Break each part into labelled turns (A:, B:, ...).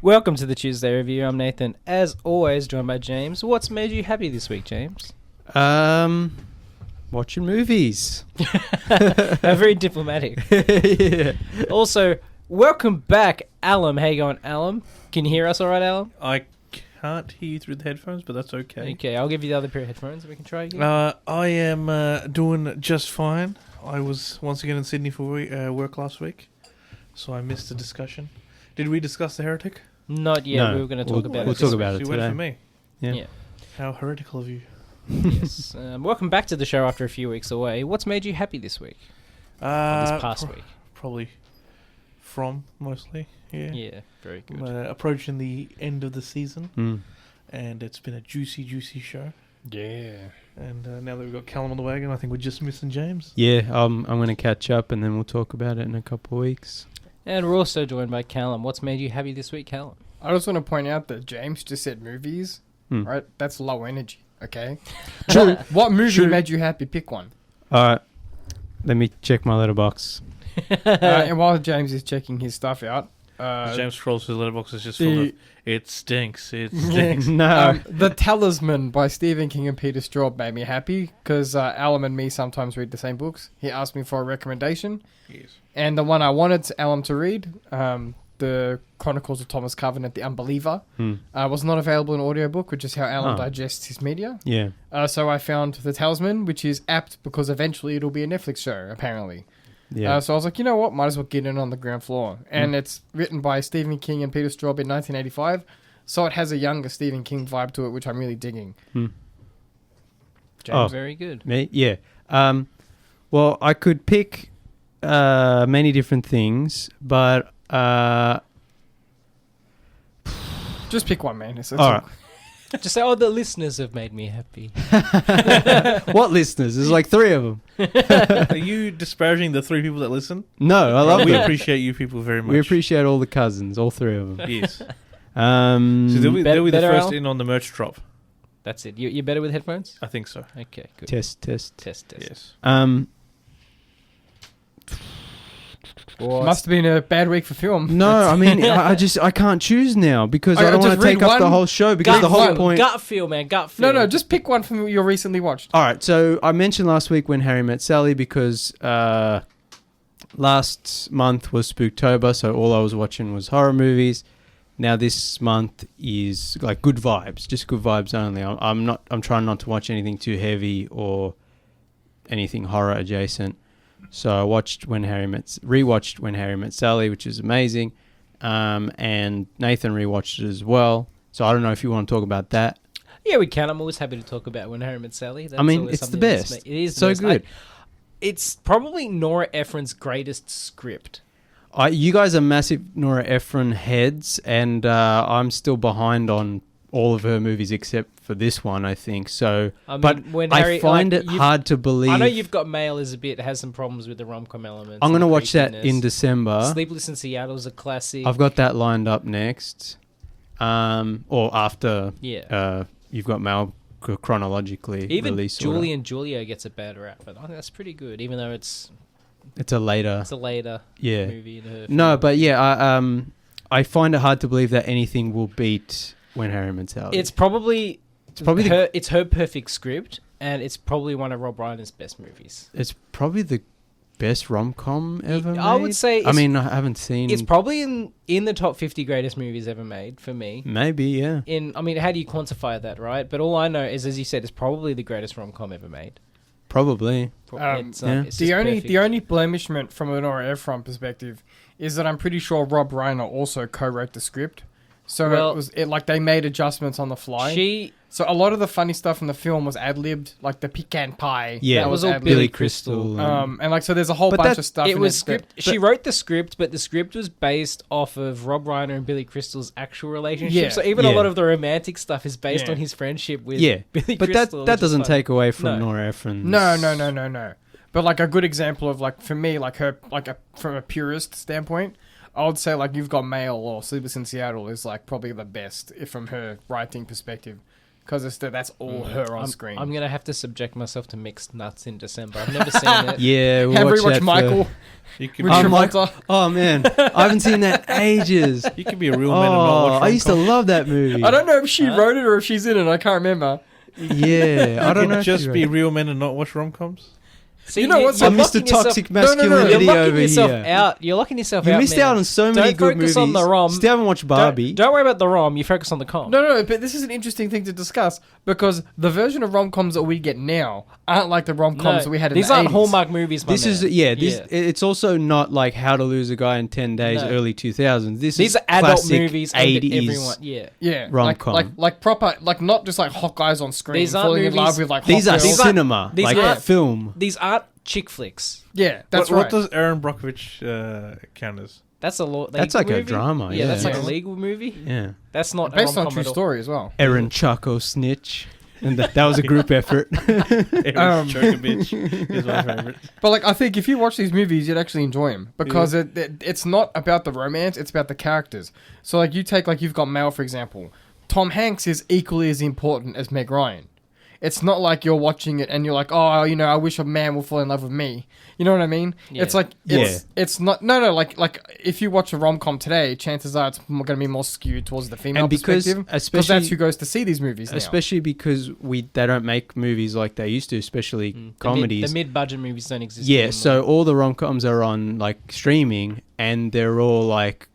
A: Welcome to the Tuesday Review. I'm Nathan, as always, joined by James. What's made you happy this week, James?
B: Watching movies.
A: Very diplomatic.
B: Yeah.
A: Also, welcome back, Alum. How you going, Alum? Can you hear us all right, Alum?
C: I can't hear you through the headphones, but that's okay.
A: Okay, I'll give you the other pair of headphones and we can try again.
C: I am doing just fine. I was once again in Sydney for work last week, so I missed the discussion. Did we discuss the Heretic?
A: Not yet.
B: No,
A: we were going to talk about it.
B: We'll talk about it
C: You
B: today.
C: went for me.
B: Yeah.
C: How heretical of you.
A: Yes. Welcome back to the show after a few weeks away. What's made you happy this week? Or this past week?
C: Probably From, mostly. Yeah.
A: Yeah, very good.
C: Approaching the end of the season,
B: Mm.
C: and it's been a juicy, juicy show.
A: Yeah.
C: And now that we've got Callum on the wagon, I think we're just missing James.
B: Yeah, I'm going to catch up and then we'll talk about it in a couple of weeks.
A: And we're also joined by Callum. What's made you happy this week, Callum?
D: I just want to point out that James just said movies, right? That's low energy, okay?
B: True.
D: What movie
B: True.
D: made you happy? Pick one.
B: All right, let me check my letterbox.
D: And while James is checking his stuff out,
C: James scrolls through the letterbox. It's just
D: the-
C: full of, it stinks, it stinks.
B: No.
D: The Talisman by Stephen King and Peter Straub made me happy because Alum and me sometimes read the same books. He asked me for a recommendation,
C: Yes.
D: and the one I wanted Alum to read, the Chronicles of Thomas Covenant, The Unbeliever, was not available in audiobook, which is how Alum digests his media.
B: Yeah.
D: So I found The Talisman, which is apt because eventually it'll be a Netflix show, apparently.
B: Yeah.
D: So I was like, you know what? Might as well get in on the ground floor. And it's written by Stephen King and Peter Straub in 1985. So it has a younger Stephen King vibe to it, which I'm really digging.
A: James,
B: Oh.
A: very good.
B: Me? Yeah. Well, I could pick many different things, but
D: Just pick one, man. It's
B: all right.
A: Just say, oh, the listeners have made me happy.
B: What listeners? There's like 3 of them.
C: Are you disparaging the 3 people that listen?
B: No, I love
C: We
B: them.
C: appreciate you people very much.
B: We appreciate all the cousins, all 3 of them.
C: Yes. So
B: Um,
C: they'll be the
A: better,
C: first
A: Al?
C: in on the merch drop.
A: That's it. You're better with headphones?
C: I think so.
A: Okay, good.
B: test.
A: Test.
C: Yes.
D: Must have been a bad week for film.
B: No, I mean, I can't choose now because I
D: Okay,
B: don't want
D: just
B: to take
D: read
B: up the
D: one.
B: whole show because
A: Gut
B: the whole
D: one.
B: point.
A: Gut feel, man. Gut feel.
D: No, just pick one from you recently watched.
B: All right, so I mentioned last week When Harry Met Sally because last month was Spooktober, so all I was watching was horror movies. Now this month is like good vibes, just good vibes only. I'm trying not to watch anything too heavy or anything horror adjacent. So I rewatched When Harry Met Sally, which is amazing, and Nathan rewatched it as well. So I don't know if you want to talk about that.
A: Yeah, we can. I'm always happy to talk about When Harry Met Sally. That's
B: I mean,
A: always
B: it's the
A: something that's
B: best.
A: It is the
B: So
A: best.
B: good.
A: It's probably Nora Ephron's greatest script.
B: You guys are massive Nora Ephron heads, and I'm still behind on all of her movies except for this one, I think. So,
A: I mean,
B: but
A: when Harry,
B: I find
A: like,
B: it hard to believe.
A: I know You've Got Mail is has some problems with the rom-com elements.
B: I'm going to
A: and the
B: watch that in
A: creepiness.
B: December.
A: Sleepless in Seattle is a classic.
B: I've got that lined up next, or after.
A: Yeah.
B: You've Got Mail chronologically
A: Even
B: released.
A: Julie and Julia gets a bad rap, but I think that's pretty good, even though it's
B: It's a later.
A: a later
B: Yeah.
A: movie in her.
B: No,
A: film.
B: but yeah, I find it hard to believe that anything will beat When Harry Met Sally.
A: It's probably
B: probably
A: it's her perfect script, and it's probably one of Rob Reiner's best movies.
B: It's probably the best rom-com ever
A: I would
B: made.
A: say
B: I mean, I haven't seen.
A: It's probably in the top 50 greatest movies ever made for me.
B: Maybe, yeah.
A: I mean, how do you quantify that, right? But all I know is, as you said, it's probably the greatest rom-com ever made.
B: Probably.
A: It's
B: yeah.
A: just
D: The only
A: perfect.
D: blemishment from a Nora Ephron perspective is that I'm pretty sure Rob Reiner also co-wrote the script. So
A: Well-
D: they made adjustments on the fly. So a lot of the funny stuff in the film was ad-libbed, like the pecan pie.
B: Yeah,
A: That was all
D: ad-libbed.
A: Billy Crystal.
D: And like, so there's a whole
B: But
D: bunch
B: that-
D: of stuff
A: It
D: in
A: was
D: it.
A: script. She wrote the script, but the script was based off of Rob Reiner and Billy Crystal's actual relationship.
D: Yeah.
A: So even a
B: Yeah.
A: lot of the romantic stuff is based
D: Yeah.
A: on his friendship with
B: Yeah,
A: Billy
B: but
A: Crystal.
B: that
A: which is
B: doesn't
A: funny.
B: take away from
A: No.
B: Nora Ephron's.
D: No. But like a good example of like, for me, like her, like from a purist standpoint, I would say like You've Got Mail or Sleepless in Seattle is like probably the best from her writing perspective. because that's all her on screen.
A: I'm gonna have to subject myself to mixed nuts in December. I've never seen it.
B: Yeah,
D: Have we
B: watch
D: watched
B: that
D: Michael?
C: You could,
D: With
B: I'm like,
D: Travolta?
B: oh man, I haven't seen that ages.
C: you could be a real man and not
B: Oh,
C: watch
B: I used to
C: rom-com.
B: love that movie.
D: I don't know if she wrote it or if she's in it. I can't remember.
B: Yeah, I
C: You
B: don't
C: could
B: know. if
C: just
B: you
C: be
B: wrote
C: real men and not watch rom-coms.
A: See,
D: You know what, so
B: I'm
A: you're
B: Mr.
A: locking yourself-
B: Toxic
D: no, no.
B: Masculinity
A: You're locking
B: over
A: yourself
B: here.
A: out. You're locking yourself
B: You
A: out.
B: missed
A: man.
B: out on so many
A: Don't
B: good
A: focus
B: movies.
A: on the rom.
B: Still haven't watched Barbie.
A: Don't worry about the rom. You focus on the com.
D: No, but this is an interesting thing to discuss because the version of rom-coms that we get now aren't like the rom-coms that we had in
A: these
D: the
A: aren't
D: 80s.
A: Hallmark movies.
B: This is it's also not like How to Lose a Guy in 10 Days,
A: No.
B: early 2000s. These
A: These
B: is
A: are adult
B: classic
A: movies. Aimed
B: 80s.
A: at everyone. Yeah.
D: Yeah,
B: rom-com.
D: like proper, like not just like hot guys on screen
A: These aren't
D: falling in love
A: movies-
D: with like
B: These
D: hot
B: are
D: girls.
A: These aren't-
B: cinema,
A: these
B: like
A: aren't-
B: film.
A: These aren't chick flicks.
D: Yeah, that's
C: what
D: right.
C: does Aaron Brockovich count as?
A: That's a law.
B: That's like a drama,
A: Yeah, that's
B: yeah.
A: like a legal movie.
B: Yeah.
A: That's not
D: Based
A: a
D: on
A: rom-com
D: true
A: at all.
D: story as well.
B: Erin Chaco Snitch. And that was a group effort.
C: Aaron Chokovich is my favorite.
D: But like, I think if you watch these movies, you'd actually enjoy them because it's not about the romance; it's about the characters. So like, you take like you've got Mel, for example. Tom Hanks is equally as important as Meg Ryan. It's not like you're watching it and you're like, oh, you know, I wish a man would fall in love with me. You know what I mean?
A: Yeah.
D: It's like it's not like if you watch a rom-com today, chances are it's going to be more skewed towards the female
B: And because
D: perspective because
B: especially-
D: that's who goes to see these movies now.
B: Especially because they don't make movies like they used to, especially comedies.
A: The mid-budget movies don't exist.
B: Yeah,
A: anymore.
B: so all the rom-coms are on like streaming, and they're all like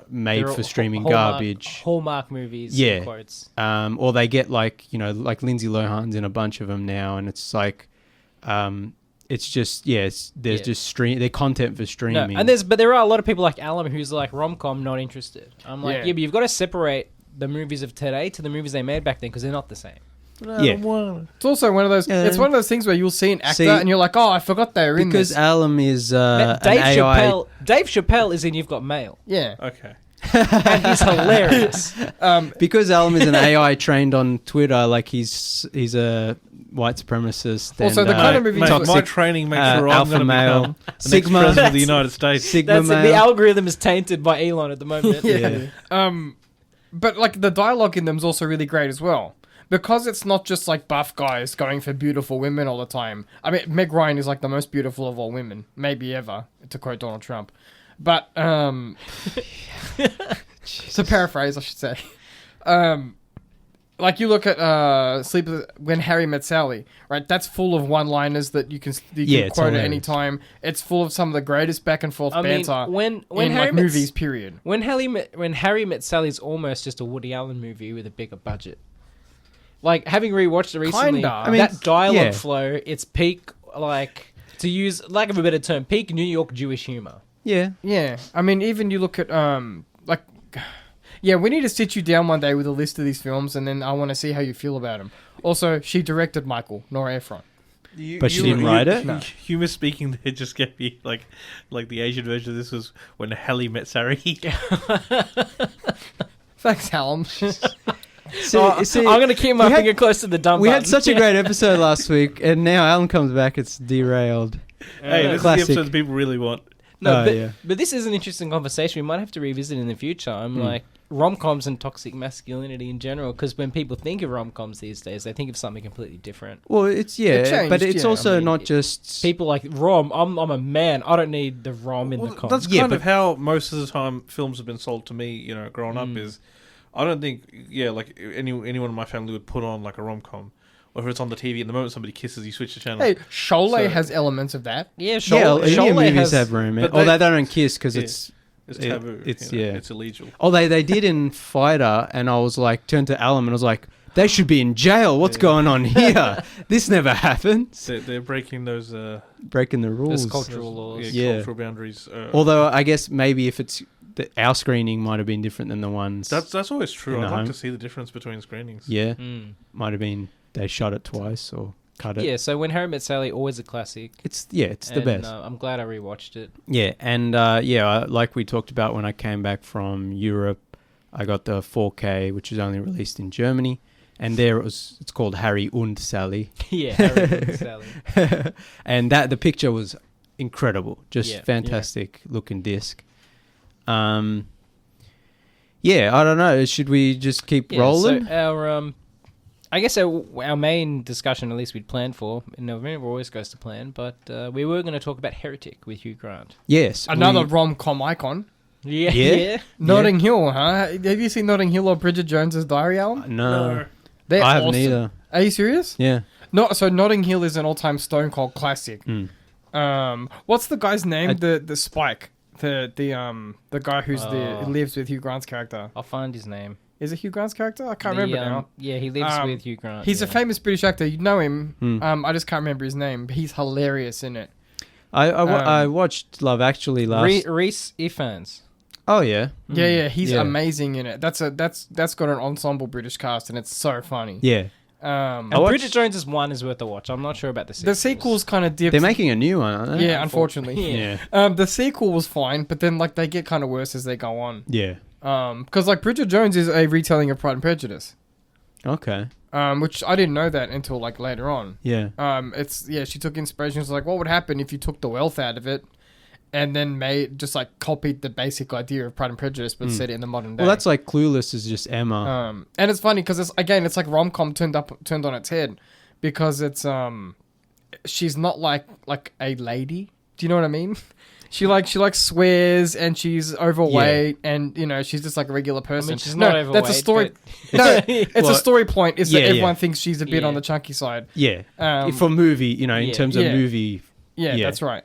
B: made
A: They're
B: for
A: all
B: streaming
A: Hallmark-
B: garbage.
A: Hallmark movies.
B: Yeah.
A: Quotes.
B: Or they get like like Lindsay Lohan's in a bunch of them now, and it's like, it's just there's just they're content for
A: No,
B: streaming.
A: and there are a lot of people like Alan who's like rom-com not interested. I'm like,
D: Yeah.
A: but you've got to separate the movies of today to the movies they made back then because they're not the same.
B: Yeah.
D: It's also one of those.
B: Yeah.
D: It's one of those things where you'll see an actor
B: See,
D: and you're like, oh, I forgot they were in
B: because
D: this.
B: Alum is an
A: Dave
B: AI.
A: Dave Chappelle is in You've Got Mail,
D: Yeah.
C: Okay.
A: and he's hilarious.
B: Because Alum is an AI trained on Twitter, like he's a white supremacist.
D: Also,
B: and,
D: the kind of movie-
C: Mate, my
B: toxic,
C: training makes sure I'm
B: alpha
C: going to
B: male,
C: become the next
B: Sigma.
C: president of the United States.
B: Sigma
A: That's it. The
B: male.
A: algorithm is tainted by Elon at the moment.
B: Yeah.
D: But like the dialogue in them is also really great as well. Because it's not just like buff guys going for beautiful women all the time. I mean, Meg Ryan is like the most beautiful of all women, maybe ever, to quote Donald Trump. But, to paraphrase, I should say. Like you look at Sleep When Harry Met Sally, right? That's full of one-liners that you can
B: it's
D: quote at
B: hilarious.
D: any time. It's full of some of the greatest back and forth
A: I mean,
D: banter
A: when
D: in
A: Harry
D: like
A: Met
D: movies. Period.
A: When Harry Met Sally is almost just a Woody Allen movie with a bigger budget. Like having rewatched it recently,
D: Kinda. I
B: mean,
A: that dialogue
B: yeah.
A: flow, it's peak, like to use lack of a better term, peak New York Jewish humor.
B: Yeah.
D: Yeah, I mean, even you look at like, yeah, we need to sit you down one day with a list of these films, and then I want to see how you feel about them. Also, she directed Michael, Nora Ephron.
B: But she didn't write it?
D: No.
C: Humor speaking, they just gave me like the Asian version of this was when Halle met Sari.
D: Thanks, Hallam.
B: See,
A: I'm gonna keep my
B: we
A: finger close to the dumb
B: we
A: button.
B: had such a great episode last week, and now Alan comes back. It's derailed.
C: Hey, this
B: Classic.
C: is the episode people really want.
A: No,
B: Oh,
A: but,
B: yeah.
A: but this is an interesting conversation we might have to revisit in the future. I'm like rom-coms and toxic masculinity in general, because when people think of rom-coms these days, they think of something completely different.
B: Well, it's
D: It changed,
B: but it's
D: yeah.
B: also
A: I mean,
B: not just
A: People like rom. I'm a man. I don't need the rom in the com.
C: That's
B: Yeah,
C: kind
B: but-
C: of how most of the time films have been sold to me, growing up is, I don't think, like anyone in my family would put on like a rom-com. Or if it's on the TV, and the moment somebody kisses, you switch the channel.
D: Hey, Sholay
C: So-
D: has elements of that.
A: Yeah,
B: yeah.
A: Sholay
B: Indian movies
A: has,
B: have romance,
C: but they-
B: although they don't kiss because
C: Yeah.
B: it's
C: It's taboo.
B: it's
C: It's illegal.
B: Oh, they did in Fighter, and I was like, turned to Alan and I was like, they should be in jail. What's going on here? This never happens.
C: They're breaking those
B: Breaking the rules.
A: cultural laws.
B: Yeah.
C: cultural boundaries.
B: Although I guess maybe if it's our screening might have been different than the ones.
C: That's always true.
B: in
C: I'd
B: the
C: like
B: home.
C: to see the difference between screenings.
B: Yeah,
A: Mm.
B: might have been they shot it twice or cut it.
A: Yeah, so When Harry Met Sally, always a classic.
B: It's the
A: And,
B: best.
A: I'm glad I rewatched it.
B: Yeah, and like we talked about when I came back from Europe, I got the 4K, which was only released in Germany, and there it's called Harry und Sally,
A: Yeah, Harry Met Sally.
B: and the picture was incredible, just
A: Yeah.
B: fantastic looking disc. Yeah, I don't know. Should we just keep rolling?
A: So our I guess our main discussion, at least we'd planned for, in November always goes to plan, but we were going to talk about Heretic with Hugh Grant.
B: Yes.
D: Another rom-com icon.
A: Yeah.
B: Yeah?
D: Notting Hill, huh? Have you seen Notting Hill or Bridget Jones's Diary, Alan?
B: No.
D: They're
B: I haven't
D: awesome.
B: either.
D: Are you serious?
B: Yeah.
D: No, so Notting Hill is an all-time Stone Cold classic. What's the guy's name? The Spike, the guy who lives with Hugh Grant's character.
A: I'll find his name.
D: Is it Hugh Grant's character? I can't remember now.
A: Yeah, he lives with Hugh Grant.
D: He's a famous British actor. You know him. I just can't remember his name, but he's hilarious in it.
B: I watched Love Actually last.
A: Reese Ifans.
B: Oh yeah.
D: Yeah, he's
B: Yeah.
D: amazing in it. That's got an ensemble British cast, and it's so funny.
B: Yeah.
A: And
B: I
A: Bridget
B: watched-
A: Jones' one is worth a watch. I'm not sure about the sequels.
D: The sequel's kind of dipped.
B: They're making a new one, aren't they?
D: Yeah, unfortunately.
A: Yeah.
D: The sequel was fine, but then like they get kind of worse as they go on.
B: Yeah.
D: Because like Bridget Jones is a retelling of Pride and Prejudice.
B: Okay.
D: Which I didn't know that until like later on.
B: Yeah.
D: She took inspiration. It's like, what would happen if you took the wealth out of it, and then copied the basic idea of Pride and Prejudice, but set it in the modern day.
B: Well, that's like Clueless is just Emma.
D: And it's funny because it's like rom-com turned on its head, because it's she's not like a lady. Do you know what I mean? She swears, and she's overweight, and she's just like a regular person.
A: she's not overweight.
D: That's a story.
A: but-
D: No, it's a story point. Is that
B: Yeah,
D: everyone
B: yeah.
D: thinks she's a bit
A: Yeah.
D: on the chunky side.
B: Yeah.
D: Um,
B: For movie, in
A: yeah.
B: terms of
D: Yeah.
B: movie.
D: Yeah, that's right.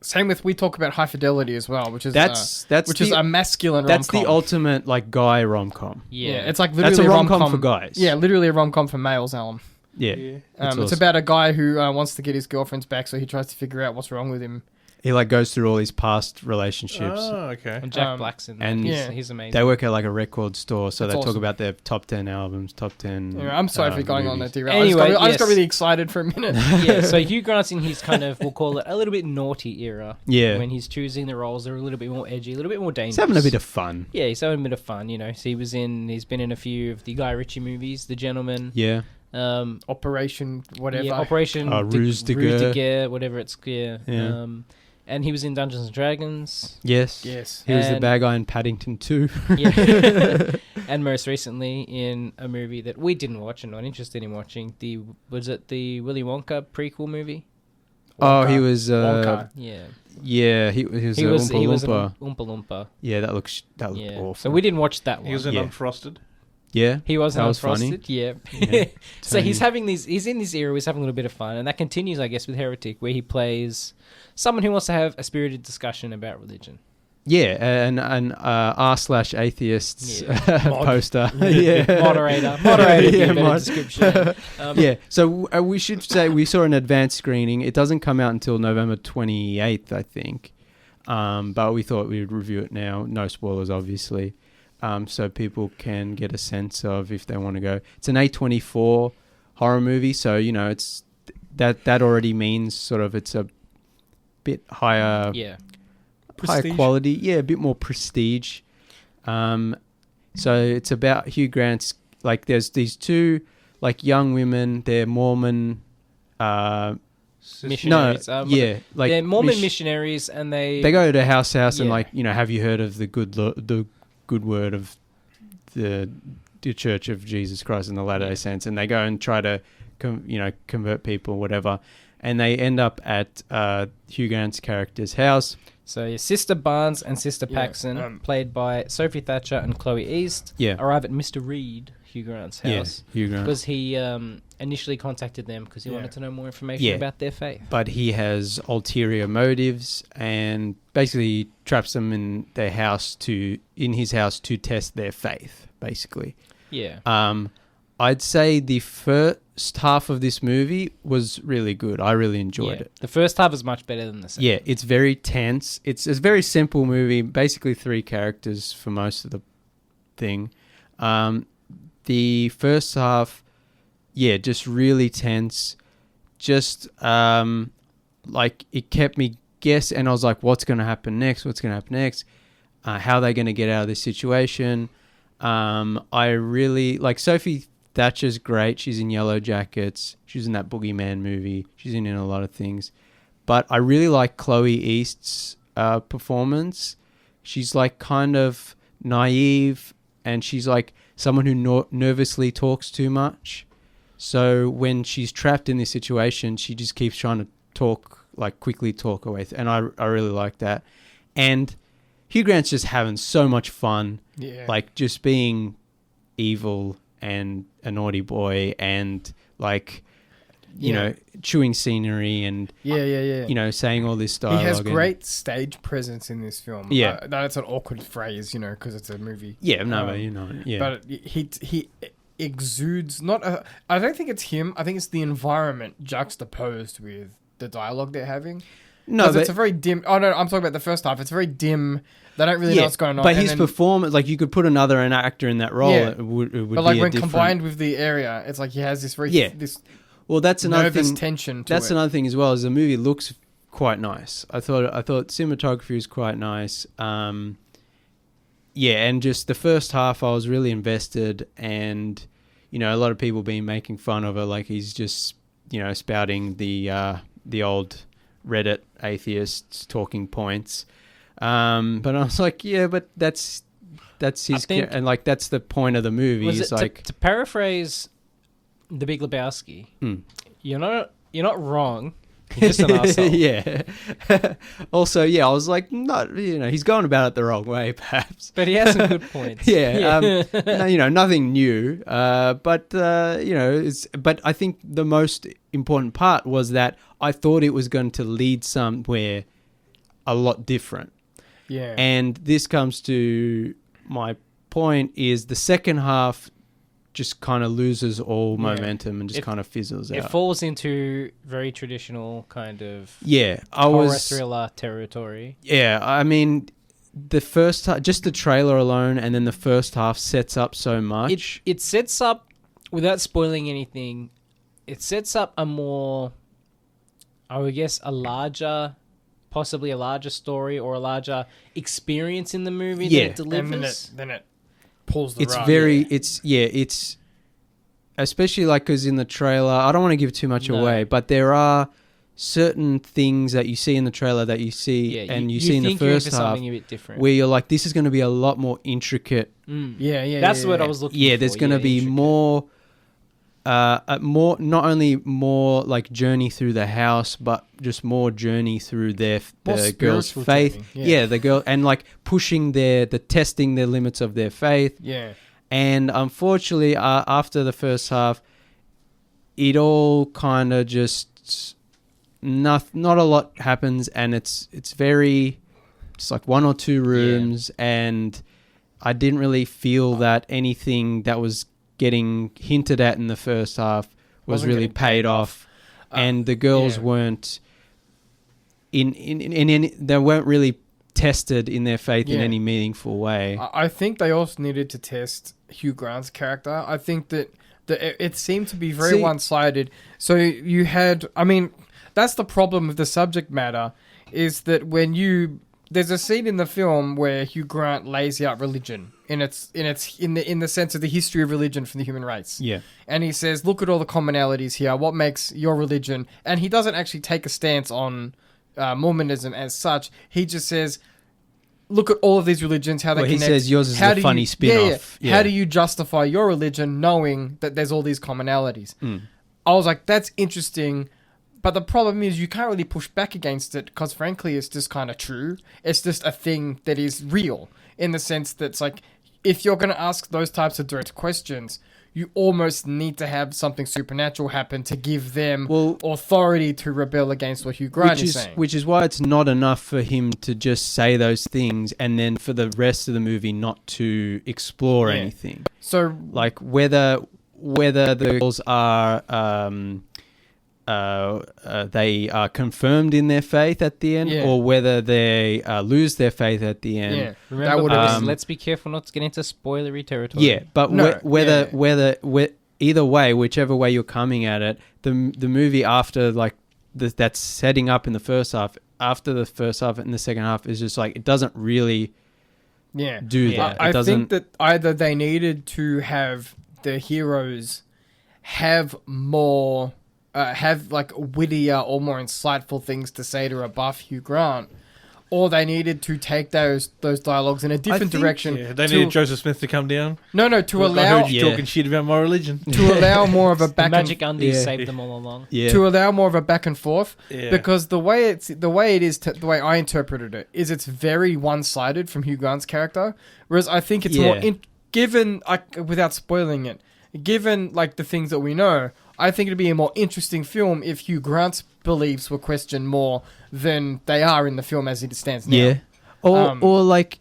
D: Same with we talk about High Fidelity as well, which is a masculine
B: That's
D: rom-com.
B: the ultimate like guy rom-com.
A: Yeah.
D: It's like literally
B: That's a rom-com
D: rom-com
B: for guys.
D: Yeah, literally a rom-com for males, Alan.
B: Yeah.
C: Yeah.
B: It's
D: It's
B: awesome.
D: about a guy who wants to get his girlfriend's back, so he tries to figure out what's wrong with him.
B: He like goes through all his past relationships.
C: Oh, okay.
A: And Jack Black's in there.
B: and
A: He's amazing.
B: They work at like a record store, so
D: That's
B: they talk
D: awesome.
B: about their top 10 albums, top 10.
D: Anyway, I'm sorry for going on that
B: movies.
D: derail.
A: Anyway,
D: I just got
A: yes.
D: really excited for a minute.
A: Yeah, so Hugh Grant's in his kind of, we'll call it a little bit naughty era.
B: Yeah.
A: When he's choosing the roles, they're a little bit more edgy, a little bit more dangerous.
B: He's having a bit of fun.
A: Yeah, he's having a bit of fun, So he's been in a few of the Guy Ritchie movies, The Gentleman.
B: Yeah.
D: Operation whatever.
A: Yeah, Operation
B: Ruse de Guerre.
A: whatever it's, yeah.
B: Yeah.
A: And he was in Dungeons and Dragons.
B: Yes.
D: Yes.
B: He was the
A: And-
B: bad guy in Paddington 2.
A: Yeah. And most recently in a movie that we didn't watch and not interested in watching, was it the Willy Wonka prequel movie?
B: Oh, he was.
D: Wonka.
A: Yeah.
B: Yeah, he was.
A: He was an
B: Oompa
A: Oompa Loompa.
B: Yeah, that looked
A: Yeah.
B: awful.
A: So we didn't watch that one.
C: He was in
B: Yeah.
C: Unfrosted.
B: Yeah,
A: He was
B: that
A: in
B: was funny.
A: Unfrosted, yeah.
B: Yeah.
A: So he's
B: Tony.
A: he's in this era, he's having a little bit of fun, and that continues, I guess, with Heretic, where he plays someone who wants to have a spirited discussion about religion.
B: Yeah, and r/atheists
A: Yeah.
B: poster. Yeah,
A: Moderator,
B: Yeah,
A: yeah, better
B: mod-
A: description.
B: Yeah, so we should say we saw an advanced screening. It doesn't come out until November 28th, I think. But we thought we'd review it now. No spoilers, obviously. So people can get a sense of if they want to go. It's an A24 horror movie, so it's that already means sort of it's a bit higher,
A: Yeah.
B: higher
C: Prestige.
B: quality, a bit more prestige. So it's about Hugh Grant's, like there's these two like young women, they're Mormon
A: Missionaries.
B: like
A: they're Mormon missionaries, and they
B: go to house and
A: Yeah.
B: like have you heard of the good word of the Church of Jesus Christ in the Latter-day Saints, and they go and try to convert people, whatever, and they end up at Hugh Grant's character's house.
A: So your Sister Barnes and Sister
D: Yeah,
A: Paxson, played by Sophie Thatcher and Chloe East, arrive at Mr. Reed, Hugh Grant's house,
B: Hugh Grant.
A: because he initially contacted them because he wanted to know more information
B: Yeah.
A: about their faith.
B: But he has ulterior motives and basically traps them in his house to test their faith, basically.
A: Yeah.
B: I'd say the first half of this movie was really good. I really enjoyed it.
A: The first half is much better than the second.
B: Yeah, it's very tense. It's a very simple movie, basically 3 characters for most of the thing. The first half, just really tense. Just like it kept me guessing, and I was like, what's going to happen next? How are they going to get out of this situation? I really like Sophie Thatcher's great. She's in Yellow Jackets. She's in that Boogeyman movie. She's in a lot of things. But I really like Chloe East's performance. She's like kind of naive and she's like someone who nervously talks too much. So when she's trapped in this situation, she just keeps trying to quickly talk away. And I really like that. And Hugh Grant's just having so much fun.
D: Yeah.
B: Like just being evil and a naughty boy and like, you know, chewing scenery and, you know, saying all this dialogue.
D: He has great stage presence in this film.
B: Yeah.
D: That's an awkward phrase, you know, because it's a movie.
B: Yeah, no, but you know, yeah.
D: But he exudes I don't think it's him. I think it's the environment juxtaposed with the dialogue they're having.
B: No, but
D: it's a very dim. Oh no, I'm talking about the first half. It's very dim. They don't really know what's going on.
B: But his performance, like you could put an actor in that role.
D: Yeah.
B: It would
D: but like
B: be
D: when combined with the area, it's like he has this very this
B: well, that's another
D: nervous
B: thing.
D: tension.
B: That's another thing as well. Is the movie looks quite nice. I thought cinematography is quite nice. And just the first half, I was really invested, and you know, a lot of people been making fun of it, like he's just spouting the old Reddit atheists talking points. But I was like, yeah, but that's his, and like that's the point of the movie. Is like
A: to paraphrase The Big Lebowski, you're not wrong. You're just an asshole.
B: Yeah. Also, I was like, not, he's going about it the wrong way, perhaps.
A: But he has some good points.
B: Nothing new. But I think the most important part was that I thought it was going to lead somewhere a lot different.
D: Yeah.
B: And this comes to my point is the second half just kind of loses all momentum and just kind of fizzles out.
A: It falls into very traditional kind of
B: horror
A: thriller territory.
B: Yeah, I mean, the first just the trailer alone, and then the first half sets up so much.
A: It sets up, without spoiling anything, it sets up a more, I would guess, possibly a larger story or a larger experience in the movie that it delivers.
D: And then it pulls the
B: it's
D: rug.
B: Very it's especially like because in the trailer, I don't want to give too much away, but there are certain things that you see in the trailer that you see and you see in the first half
A: something a bit different,
B: where you're like, this is going to be a lot more intricate.
A: That's what I was looking for.
B: There's going to be
A: intricate.
B: more not only more like journey through the house, but just more journey through the girl's faith. The girl, and like pushing testing their limits of their faith.
D: Yeah.
B: And unfortunately, after the first half, it all kind of just not a lot happens, and it's like one or two rooms, and I didn't really feel that anything that was getting hinted at in the first half was really paid off, and the girls weren't they weren't really tested in their faith in any meaningful way.
D: I think they also needed to test Hugh Grant's character. I think that it seemed to be very one-sided. So you had, I mean, that's the problem with the subject matter, is that there's a scene in the film where Hugh Grant lays out religion in the sense of the history of religion for the human race.
B: Yeah.
D: And he says, look at all the commonalities here. What makes your religion? And he doesn't actually take a stance on Mormonism as such. He just says, look at all of these religions, how they connect.
B: He says yours is a funny spin-off.
D: How do you justify your religion knowing that there's all these commonalities? I was like, that's interesting. But the problem is you can't really push back against it because, frankly, it's just kind of true. It's just a thing that is real in the sense that it's like, if you're going to ask those types of direct questions, you almost need to have something supernatural happen to give them authority to rebel against what Hugh Grant is saying.
B: Which is why it's not enough for him to just say those things and then for the rest of the movie not to explore anything.
D: So,
B: like whether the girls are they are confirmed in their faith at the end, or whether they lose their faith at the end.
D: Yeah,
A: remember, let's be careful not to get into spoilery territory.
B: Yeah, but whether either way, whichever way you're coming at it, the movie after that's setting up in the first half, after the first half and the second half is just like it doesn't really do that.
D: I think that either they needed to have the heroes have more. Have like wittier or more insightful things to say to rebuff Hugh Grant, or they needed to take those dialogues in a different
B: think-
D: direction.
C: Yeah, they needed Joseph Smith to come down.
D: To
C: I
D: allow
C: heard you talking shit about my religion.
D: to allow more of a
A: The
D: back
A: magic
D: and
A: undies
B: Yeah.
A: saved them all along.
B: Yeah.
D: to allow more of a back and forth.
C: Yeah.
D: Because the way the way I interpreted it is it's very one-sided from Hugh Grant's character, whereas I think it's more
B: Yeah.
D: given without spoiling it, given like the things that we know, I think it'd be a more interesting film if Hugh Grant's beliefs were questioned more than they are in the film as it stands now.
B: Yeah. Or, like,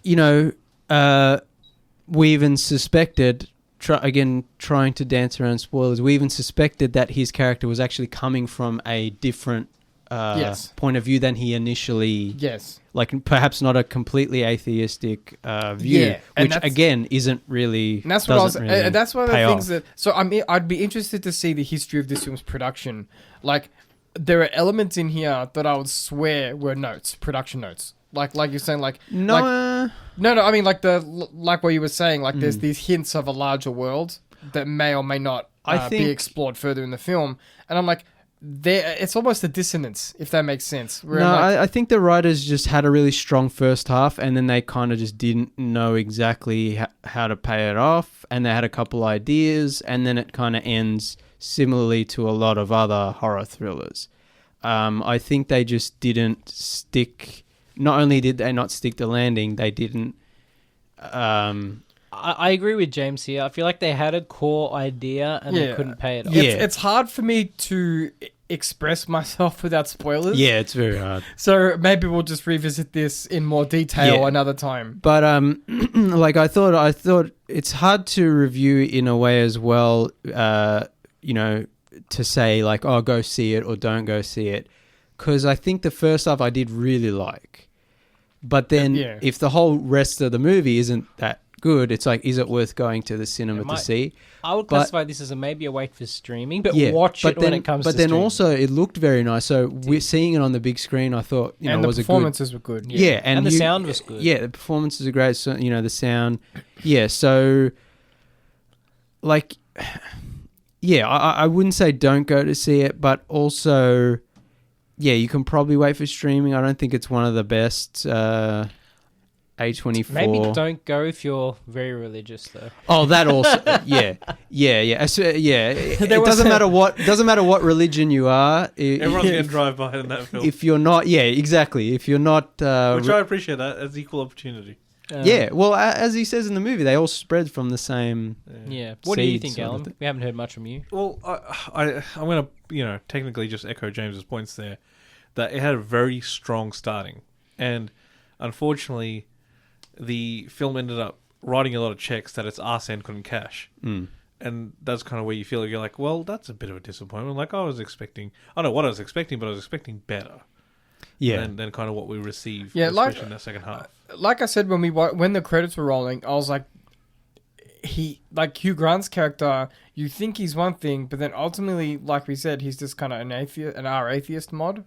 B: we even suspected, trying to dance around spoilers, we even suspected that his character was actually coming from a different
D: Yes.
B: point of view than he initially...
D: Yes.
B: Like, perhaps not a completely atheistic view,
D: Yeah, and
B: which,
D: that's-
B: again, isn't really...
D: And that's what I was.
B: doesn't really
D: And that's one of the
B: pay
D: things
B: off.
D: that. So I'd be interested to see the history of this film's production. Like, there are elements in here that I would swear were notes, production notes. Like you're saying, like
B: No...
D: like- no. I mean, like what you were saying. Like, there's these hints of a larger world that may or may not
B: I
D: be
B: think-
D: explored further in the film. And I'm like, it's almost a dissonance, if that makes sense. Where
B: No,
D: I'm like,
B: I think the writers just had a really strong first half, and then they kind of just didn't know exactly how to pay it off, and they had a couple ideas, and then it kind of ends similarly to a lot of other horror thrillers. I think they just didn't stick... Not only did they not stick the landing, they didn't...
A: I agree with James here. I feel like they had a core idea and they
D: Yeah.
A: couldn't pay it off.
B: Yeah.
D: it's hard for me to express myself without spoilers.
B: Yeah, it's very hard.
D: So maybe we'll just revisit this in more detail
B: Yeah.
D: another time.
B: But like I thought it's hard to review in a way as well. To say like, oh, go see it or don't go see it, because I think the first half I did really like, but then
D: Yeah.
B: if the whole rest of the movie isn't that good, it's like, is it worth going to the cinema to see?
A: I would
B: But-
A: classify this as maybe a wait for streaming, but
B: Yeah,
A: watch
B: but
A: it when
B: then-
A: it comes
B: But
A: to
B: then
A: streaming.
B: also it looked very nice. So we're seeing it on the big screen. I thought
D: And the
B: was a good.
D: performances were good.
B: Yeah,
A: and the sound was good.
B: Yeah, the performances are great. So, the sound. Yeah, so like, yeah, I wouldn't say don't go to see it, but also, yeah, you can probably wait for streaming. I don't think it's one of the best A24.
A: Maybe don't go if you're very religious, though.
B: Oh, that also. yeah. It
A: There was
B: doesn't
A: a-
B: matter what religion you are.
C: Everyone's going to drive by in that film.
B: If you're not, yeah, exactly. If you're not,
C: Which I appreciate that as equal opportunity.
B: yeah. Well, as he says in the movie, they all spread from the same.
A: Yeah. What do you
B: Seeds
A: think,
B: sort of
A: Alan?
B: thing.
A: We haven't heard much from you.
C: Well, I'm going to, technically just echo James's points there, that it had a very strong starting. And unfortunately, the film ended up writing a lot of checks that its arse end couldn't cash.
B: Mm.
C: And that's kind of where you feel like you're like, well, that's a bit of a disappointment. Like I don't know what I was expecting, but I was expecting better
B: Yeah.
C: than kind of what we received,
D: Yeah, like-
C: especially in that second half.
D: Like I said, when the credits were rolling, I was like, Hugh Grant's character, you think he's one thing, but then ultimately, like we said, he's just kind of an atheist mod.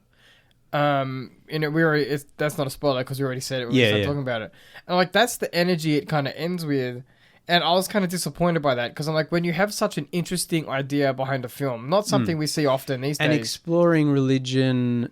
D: That's not a spoiler because we already said it when we started talking about it. And like that's the energy it kind of ends with. And I was kind of disappointed by that because I'm like, when you have such an interesting idea behind a film, not something we see often these
B: And
D: days.
B: exploring religion,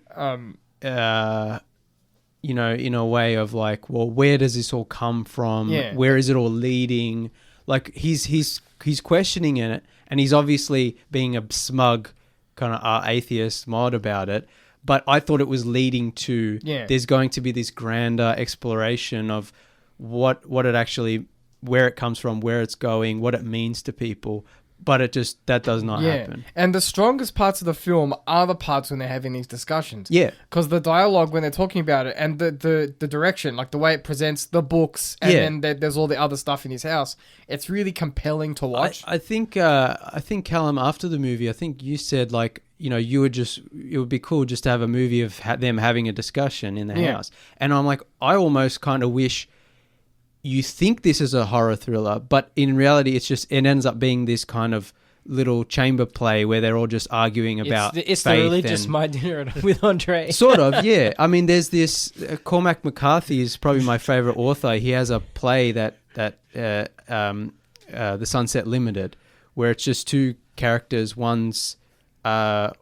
B: in a way of like, well, where does this all come from?
D: Yeah.
B: Where is it all leading? Like he's questioning it, and he's obviously being a smug kind of atheist mod about it. But I thought it was leading to there's going to be this grander exploration of what it actually, where it comes from, where it's going, what it means to people. But that does not happen.
D: And the strongest parts of the film are the parts when they're having these discussions.
B: Yeah.
D: Because the dialogue when they're talking about it and the direction, like the way it presents the books and then there's all the other stuff in his house, it's really compelling to watch.
B: I think Callum, after the movie, I think you said like, it would be cool just to have a movie of them having a discussion in the house. And I'm like, I almost kind of wish you think this is a horror thriller, but in reality, it ends up being this kind of little chamber play where they're all just arguing about
A: it's the
B: faith
A: religious
B: and-
A: My Dinner with Andre.
B: Sort of, yeah. I mean, there's this Cormac McCarthy is probably my favorite author. He has a play that The Sunset Limited, where it's just two characters. One's a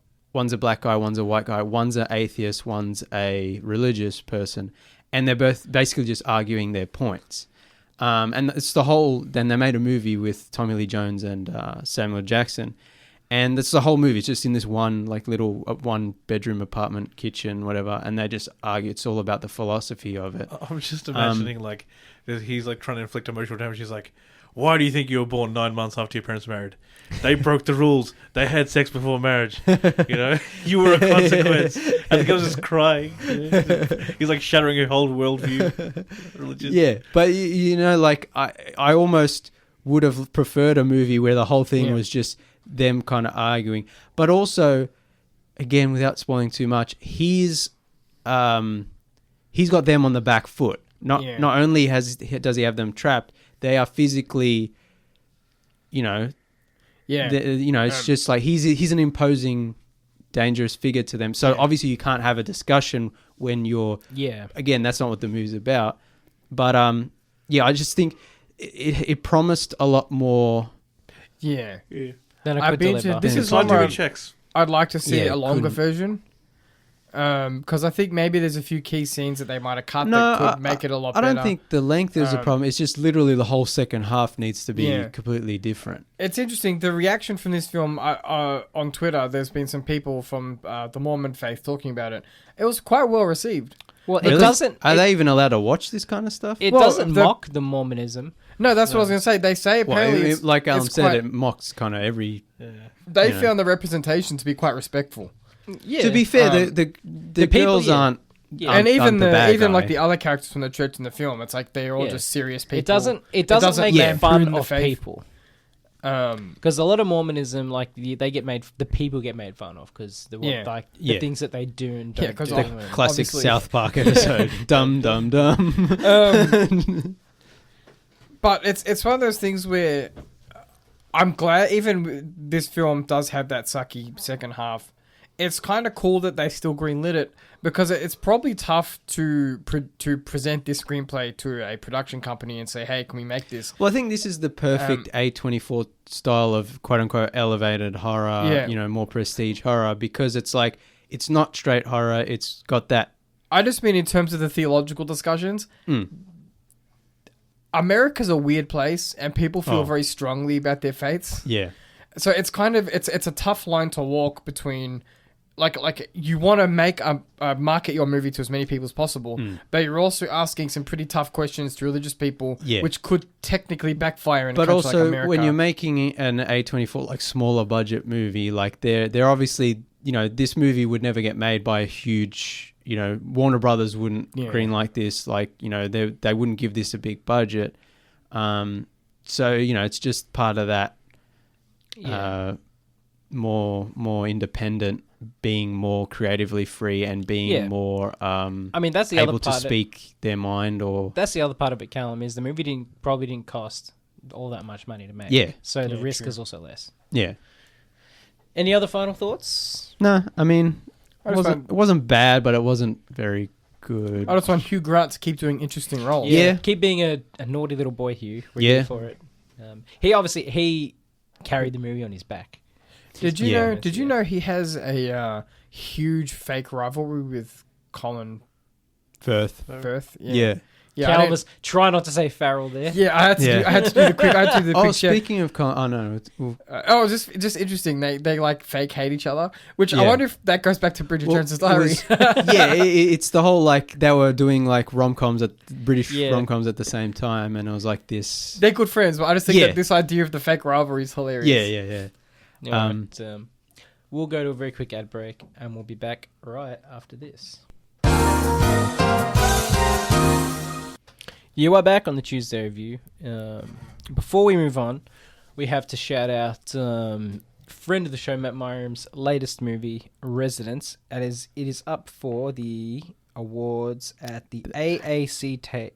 B: black guy, one's a white guy. One's an atheist, one's a religious person. and they're both basically just arguing their points. And it's the whole. Then they made a movie with Tommy Lee Jones and Samuel Jackson, and it's the whole movie. It's just in this one like little 1-bedroom apartment, kitchen, whatever, and they just argue. It's all about the philosophy of it.
C: I'm just imagining like he's like trying to inflict emotional damage. He's like, "Why do you think you were born 9 months after your parents married? They broke the rules. They had sex before marriage. You know, you were a consequence." And the guy's just crying. He's like shattering your whole worldview. Religion.
B: Yeah, but you know, like I almost would have preferred a movie where the whole thing was just them kind of arguing, but also, again, without spoiling too much, he's got them on the back foot. Not only does he have them trapped, they are physically, you know, it's just like he's an imposing, dangerous figure to them. So obviously you can't have a discussion when you're again, that's not what the movie's about. But I just think it promised a lot more.
D: Yeah.
A: Than it could deliver.
D: This is
C: hard
D: one
C: to
D: where
C: read checks.
D: I'd like to see a longer
B: couldn't.
D: version. Because I think maybe there's a few key scenes that they might have cut that could make it a lot better.
B: I don't think the length is a problem. It's just literally the whole second half needs to be completely different.
D: It's interesting. The reaction from this film on Twitter, there's been some people from the Mormon faith talking about it. It was quite well received.
A: Well,
B: Really?
A: it doesn't.
B: Are they even allowed to watch this kind of stuff?
A: It doesn't mock the Mormonism.
D: No, that's what I was going to say. They say apparently,
B: like Alan said, it mocks kind of every.
D: They found the representation to be quite respectful.
B: Yeah. To be fair, the girls aren't.
A: Yeah.
D: And even
B: the
D: like the other characters from the church in the film, it's like they're all just serious people.
A: It doesn't make fun of
D: faith.
A: people. Because a lot of Mormonism, like the people get made fun of because the things that they do and don't do.
B: The classic South Park episode, dumb, dumb, dumb.
D: But it's one of those things where I'm glad even this film does have that sucky second half. It's kind of cool that they still greenlit it because it's probably tough to present this screenplay to a production company and say, hey, can we make this?
B: Well, I think this is the perfect A24 style of quote-unquote elevated horror, more prestige horror, because it's like, it's not straight horror, it's got that...
D: I just mean in terms of the theological discussions, America's a weird place and people feel very strongly about their faiths.
B: Yeah.
D: So it's kind of, it's a tough line to walk between... Like you want to make market your movie to as many people as possible, but you're also asking some pretty tough questions to religious people, which could technically backfire in a country like America.
B: When you're making an A24 like smaller budget movie, like they're obviously, this movie would never get made by a huge, Warner Brothers wouldn't greenlight this, like they wouldn't give this a big budget, so it's just part of that more independent, being more creatively free and being more
A: that's the
B: able
A: other part
B: to speak their mind. Or
A: that's the other part of it, Callum, is the movie probably didn't cost all that much money to make. So the risk is also less. Any other final thoughts?
B: No, it wasn't bad, but it wasn't very good.
D: I just want Hugh Grant to keep doing interesting roles.
A: Keep being a naughty little boy, Hugh. We're here for it. He carried the movie on his back.
D: Did you know he has a huge fake rivalry with Colin
B: Firth?
D: Yeah.
A: Cal was try not to say Farrell there.
D: Yeah, I had to do the quick. Check.
B: Speaking of Colin,
D: just interesting. They like fake hate each other, which I wonder if that goes back to Bridget Jones's Diary.
B: It's the whole like they were doing like rom-coms British rom-coms at the same time, and it was like this.
D: They're good friends, but I just think that this idea of the fake rivalry is hilarious.
B: Yeah.
A: We'll go to a very quick ad break and we'll be back right after this. You are back on the Tuesday review. Before we move on, we have to shout out friend of the show, Matt Myram's latest movie, Residence. It is up for the awards at the AACTA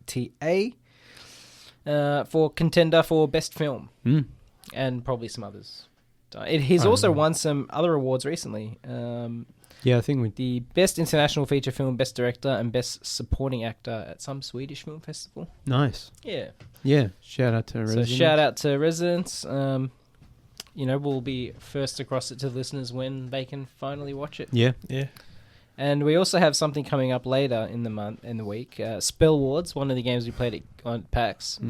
A: for contender for best film and probably some others. He's also won some other awards recently.
B: I think
A: the Best International Feature Film, Best Director, and Best Supporting Actor at some Swedish film festival.
B: Nice.
A: Yeah.
B: Shout out to Residence.
A: So shout out to Residence. We'll be first across it to listeners when they can finally watch it.
B: Yeah.
A: And we also have something coming up later in the week. Spellwards, one of the games we played on PAX,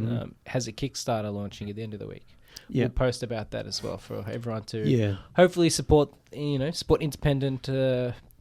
A: has a Kickstarter launching at the end of the week.
B: Yeah.
A: We'll post about that as well for everyone to hopefully support independent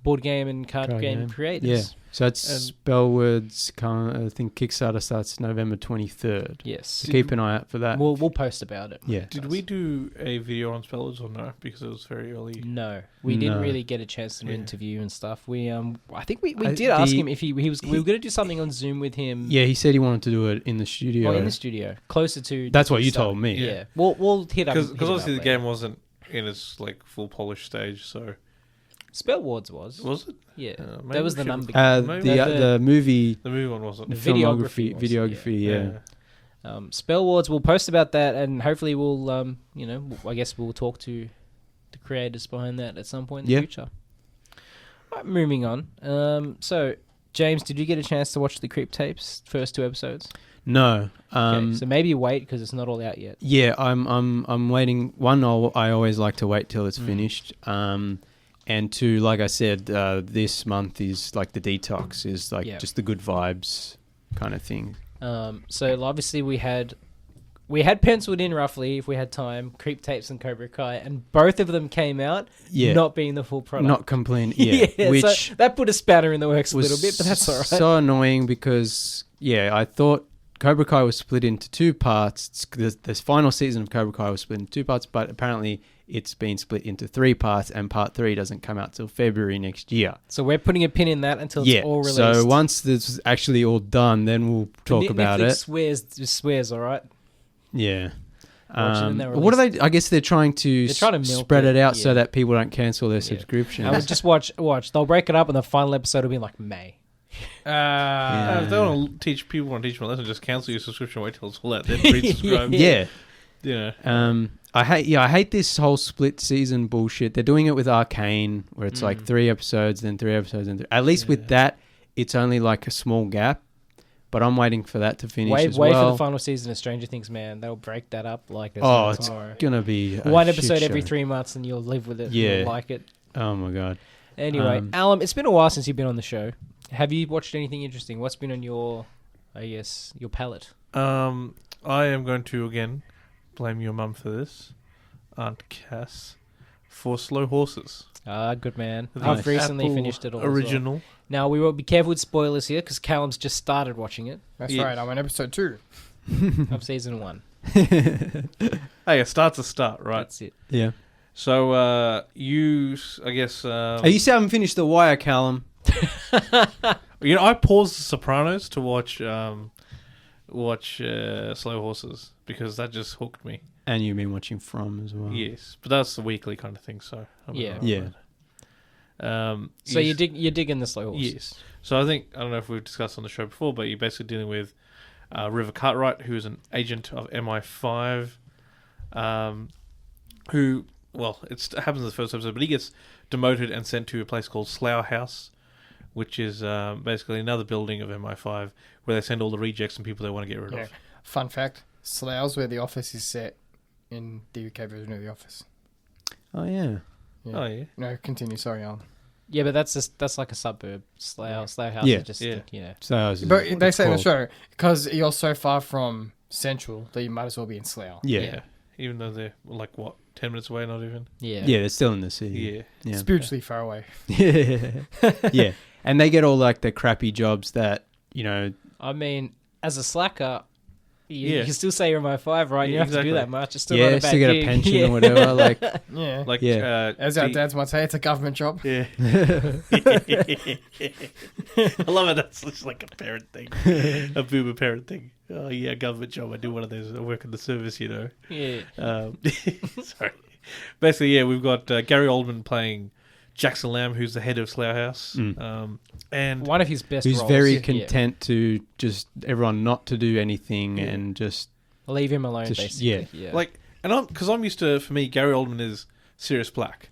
A: board game and card game creators.
B: Yeah. So it's Spellwards. I think Kickstarter starts November 23rd.
A: Yes.
B: So keep an eye out for that.
A: We'll post about it.
B: Yeah.
C: Did we do a video on Spellwards or no? Because it was very early.
A: No, we didn't really get a chance to interview and stuff. We I think we did ask him if we were going to do something on Zoom with him.
B: Yeah, he said he wanted to do it in the studio.
A: Oh, in the studio, closer to.
B: That's what you told me.
A: Yeah, we'll hit up
C: because obviously the
A: later.
C: game wasn't in its like full polish stage, so.
A: Spellwards was
C: it?
A: Yeah,
C: Maybe
A: that was
C: we
A: the
C: should-
A: number.
B: The movie.
C: The movie one wasn't.
A: The
B: Filmography,
A: videography was,
B: yeah.
A: Spellwards. We'll post about that, and hopefully we'll I guess we'll talk to the creators behind that at some point in the future. Right, moving on. So James, did you get a chance to watch the Creep Tapes first 2 episodes?
B: No.
A: Okay, so maybe wait because it's not all out yet.
B: Yeah, I'm waiting. One, I always like to wait till it's finished. And 2, like I said, this month is like the detox, is like just the good vibes kind of thing.
A: So obviously we had penciled in roughly, if we had time, Creep Tapes and Cobra Kai, and both of them came out not being the full product.
B: Not complete, which
A: so that put a spatter in the works a little bit, but that's all right.
B: So annoying because, I thought Cobra Kai was split into 2 parts. This final season of Cobra Kai was split into 2 parts, but apparently it's been split into 3 parts, and part 3 doesn't come out till February next year.
A: So we're putting a pin in that until it's all released.
B: So once this is actually all done, then we'll talk about
A: Netflix
B: it.
A: swears, all right?
B: Yeah.
A: Watching them
B: What are they? I guess they're trying to
A: milk
B: spread it out so
A: yeah.
B: that people don't cancel their subscription.
A: I would just watch. They'll break it up, and the final episode will be in like May.
C: If they want to teach them a lesson, just cancel your subscription, wait till it's all out, then resubscribe.
B: Yeah. I hate this whole split season bullshit. They're doing it with Arcane, where it's like 3 episodes, then 3 episodes, and at least with that, it's only like a small gap. But I'm waiting for that to finish as well.
A: Wait for the final season of Stranger Things, man. They'll break that up like there's no tomorrow.
B: It's gonna be
A: one episode every 3 months, and you'll live with it.
B: Yeah,
A: you'll like it.
B: Oh my god.
A: Anyway, Alan, it's been a while since you've been on the show. Have you watched anything interesting? What's been on your palate?
C: I am going to again blame your mum for this, Aunt Cass, for Slow Horses.
A: Ah, good man.
C: Nice.
A: I've recently
C: Apple
A: finished it all.
C: original.
A: As well. Now we will be careful with spoilers here because Callum's just started watching it.
D: That's right. I'm on episode 2
A: of season 1.
C: Hey, a start's a start, right?
A: That's it.
B: Yeah.
C: So I guess.
B: You still haven't finished The Wire, Callum.
C: I paused The Sopranos to watch Slow Horses because that just hooked me.
B: And you've been watching From as well.
C: Yes, but that's the weekly kind of thing. So
B: Yeah.
A: So you're digging the Slow Horse.
C: Yes. So I don't know if we've discussed on the show before, but you're basically dealing with River Cartwright, who is an agent of MI5, who, well, it happens in the first episode, but he gets demoted and sent to a place called Slough House, which is basically another building of MI5 where they send all the rejects and people they want to get rid of.
D: Fun fact, Slough's where The Office is set in the UK version of The Office.
B: Oh, yeah.
C: Oh, yeah.
D: No, continue. Sorry, Alan.
A: Yeah, but that's like a suburb. Slough House
B: Yeah.
A: is just,
B: So
D: But they say in the show, because you're so far from Central that you might as well be in Slough.
B: Yeah.
C: Even though they're, 10 minutes away, not even?
A: Yeah.
B: Yeah, they're still in the city.
C: Yeah.
D: Spiritually far away.
B: Yeah. And they get all the crappy jobs that,
A: I mean, as a slacker, you
C: Yeah.
A: can still say you're MI5, right? You don't have to do
C: exactly.
A: that much. It's still not a bad
B: still get
A: gig.
B: a pension or whatever.
D: Yeah. As our dads might say, it's a government job.
C: Yeah. I love it. That's just like a parent thing. A boomer parent thing. Oh, yeah, government job. I do one of those. I work in the service,
A: Yeah.
C: Sorry. Basically, yeah, we've got Gary Oldman playing Jackson Lamb, who's the head of Slough House. And
A: one of his best
B: who's
A: roles.
B: very content to just everyone not to do anything and just
A: leave him alone, basically. Yeah.
C: Because I'm used to, for me, Gary Oldman is Sirius Black,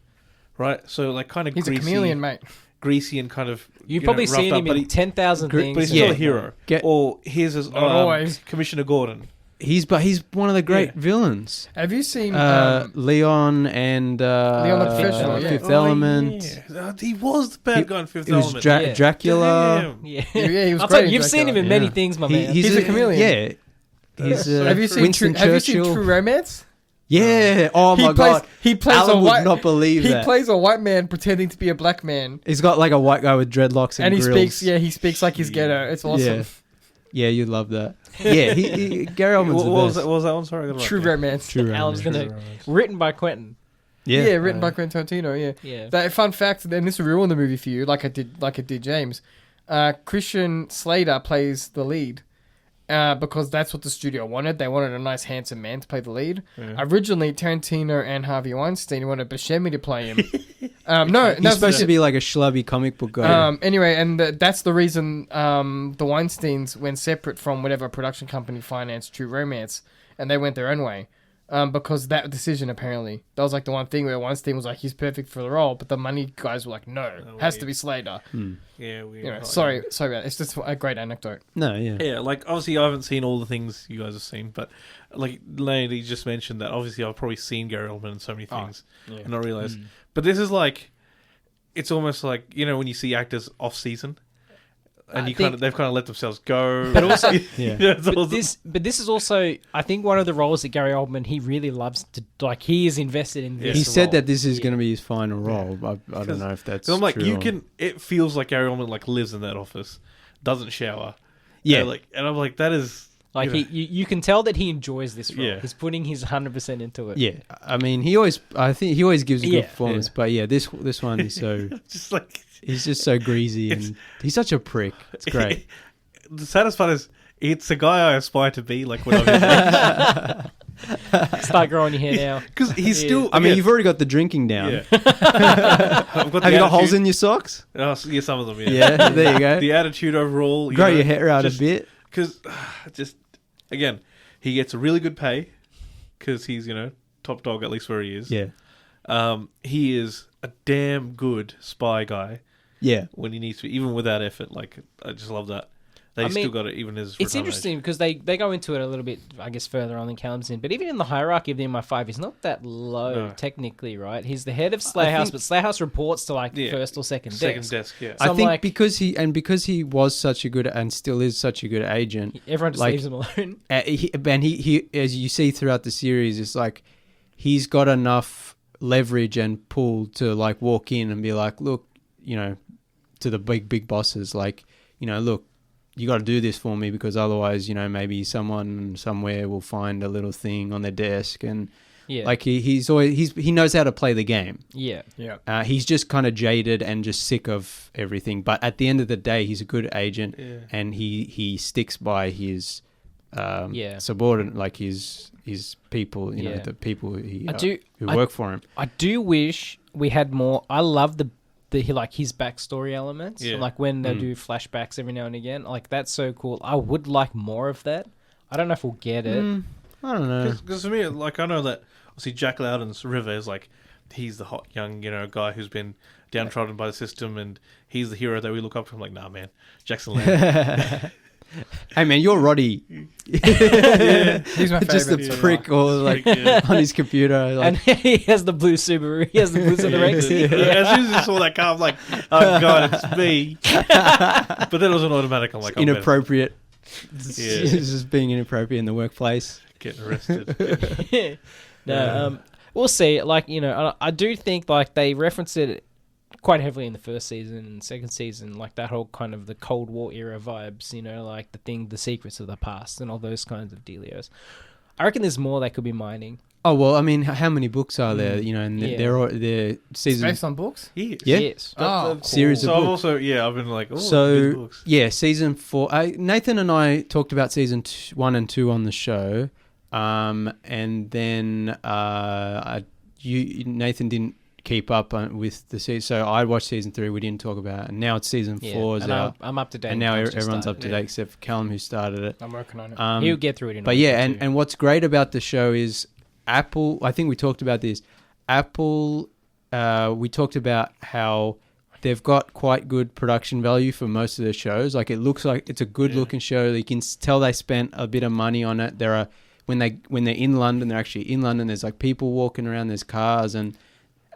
C: right? So, kind of
D: He's
C: greasy.
D: a chameleon, mate.
C: Greasy and kind of...
A: You've probably
C: roughed
A: seen
C: up,
A: him
C: but
A: in 10,000 things.
C: But he's still a hero. Or here's his
D: always.
C: Commissioner Gordon.
B: He's one of the great villains.
D: Have you seen
B: Leon and
D: Leon the Professional, yeah.
B: Fifth Element.
C: Yeah. He was the bad guy in Fifth
B: It was
C: Element.
B: Dracula.
A: Yeah,
D: Yeah, he was
A: I'll
D: great
A: tell you,
D: in
A: you've seen him in
B: Dracula.
A: many things, my man.
D: He's a chameleon.
B: Yeah. He's
D: Have you seen
B: Winston
D: Have you seen
B: Churchill.
D: True Romance?
B: Yeah. Oh my god.
D: He plays
B: Alan
D: a
B: would
D: white.
B: not believe
D: He
B: that.
D: plays a white man pretending to be a black man,
B: He's got like a white guy with dreadlocks and
D: and he
B: grills.
D: speaks. Yeah, he speaks like his ghetto. It's awesome.
B: Yeah. Yeah, you'd love that. Yeah, Gary Oldman's
C: What was
B: the
C: that? What was that one? Sorry, I got it
D: True
C: right there.
D: Romance.
B: True
A: Alan's
B: Romance.
A: gonna written by Quentin.
D: Yeah, written by Quentin Tarantino. Yeah.
A: Yeah.
D: That fun fact, and this will ruin the movie for you, like it did James. Christian Slater plays the lead because that's what the studio wanted. They wanted a nice, handsome man to play the lead.
C: Yeah.
D: Originally, Tarantino and Harvey Weinstein wanted Buscemi to play him.
B: He's supposed to be like a schlubby comic book guy.
D: Anyway, and that's the reason the Weinsteins went separate from whatever production company financed True Romance, and they went their own way. Because that decision, apparently, that was like the one thing where Weinstein was like, he's perfect for the role, but the money guys were like, no, has to be Slater.
C: Yeah, we.
D: Anyway, sorry about it. It's just a great anecdote.
B: No, yeah.
C: Yeah, like obviously I haven't seen all the things you guys have seen, but like Lady just mentioned that obviously I've probably seen Gary Oldman in so many things and not realized. But this is like, it's almost like, you know, when you see actors off season. And they've kind of let themselves go.
A: But also,
C: but
A: this is also, I think, one of the roles that Gary Oldman, he really loves to, like, he is invested in this.
B: He said
A: role.
B: that this is going to be his final role. I don't know if that's
C: I'm like,
B: true.
C: it feels like Gary Oldman like lives in that office, doesn't shower.
B: Yeah.
C: And I'm like, that is
A: like, you can tell that he enjoys this role.
C: Yeah.
A: He's putting his 100% into it.
B: Yeah, I mean, I think he always gives a good
A: Yeah.
B: performance, but yeah, this one is so
C: just like
B: he's just so greasy and he's such a prick. It's great.
C: The saddest part is it's a guy I aspire to be. Like when I'm
A: Start growing your hair now.
C: because he's still.
B: I mean, you've already got the drinking down.
C: Yeah. Have
B: Have you got holes in your socks?
C: Oh, yeah, some of them. Yeah.
B: Yeah, there you go.
C: The attitude overall.
B: Grow your hair out a bit.
C: Because just again, he gets a really good pay because he's top dog at least where he is.
B: Yeah,
C: He is a damn good spy guy
B: yeah.
C: when he needs to, even without effort. Like I just love that. They still got it even as.
A: It's interesting because they go into it a little bit, I guess, further on than Callum's in. But even in the hierarchy of the MI5, he's not that low technically, right? He's the head of Slayer House, but Slayer House reports to like first or second desk.
C: Yeah.
B: I think
A: like,
B: because he was such a good and still is such a good agent.
A: Everyone just leaves him alone.
B: He as you see throughout the series, it's like he's got enough leverage and pull to like walk in and be like, look, to the big bosses, like, look, you got to do this for me because otherwise, maybe someone somewhere will find a little thing on their desk, and like he knows how to play the game.
A: Yeah.
B: He's just kind of jaded and just sick of everything. But at the end of the day, he's a good agent, and he sticks by his subordinate, like his people. The people who work for him.
A: I do wish we had more. I love his backstory elements, like when they do flashbacks every now and again. Like that's so cool. I would like more of that. I don't know if we'll get it.
B: I don't know.
C: Because for me, like I know that obviously Jack Loudon's River is like he's the hot young guy who's been downtrodden by the system, and he's the hero that we look up to. I'm like, nah, man, Jackson Loudon.
B: Hey man, you're Roddy.
D: He's my favorite.
B: Just a prick or like on his computer. Like.
A: And he has the blue Subaru. He has the blue Subaru.
C: As soon as I saw that car, I'm like, oh god, it's me. But then it was an automatic. I'm like,
B: inappropriate.
C: Yeah.
B: It's just being inappropriate in the workplace.
C: Getting arrested.
A: We'll see. Like, I do think like they reference it quite heavily in the first season and second season, like that whole kind of the Cold War era vibes, like the secrets of the past and all those kinds of dealios. I reckon there's more they could be mining.
B: Oh well, I mean, how many books are there? And they're season
D: based on books.
C: Yes.
B: Yeah.
A: Yes.
D: Cool.
B: Series
C: So
B: of
C: I've
B: books.
C: also I've been like,
B: so
C: books.
B: season 4. Nathan and I talked about season 1 and 2 on the show, and then Nathan didn't keep up with the season, so I watched season 3. We didn't talk about it, and now it's season 4 is
A: and
B: out.
A: I'm up to date.
B: And now
A: Tom's just
B: everyone's up
A: started.
B: to date except for Callum, who started it.
D: I'm working on it.
A: He'll get through it.
B: But and what's great about the show is Apple. I think we talked about this. Apple. We talked about how they've got quite good production value for most of their shows. Like it looks like it's a good looking show. You can tell they spent a bit of money on it. There are when they're in London, they're actually in London. There's like people walking around, there's cars, and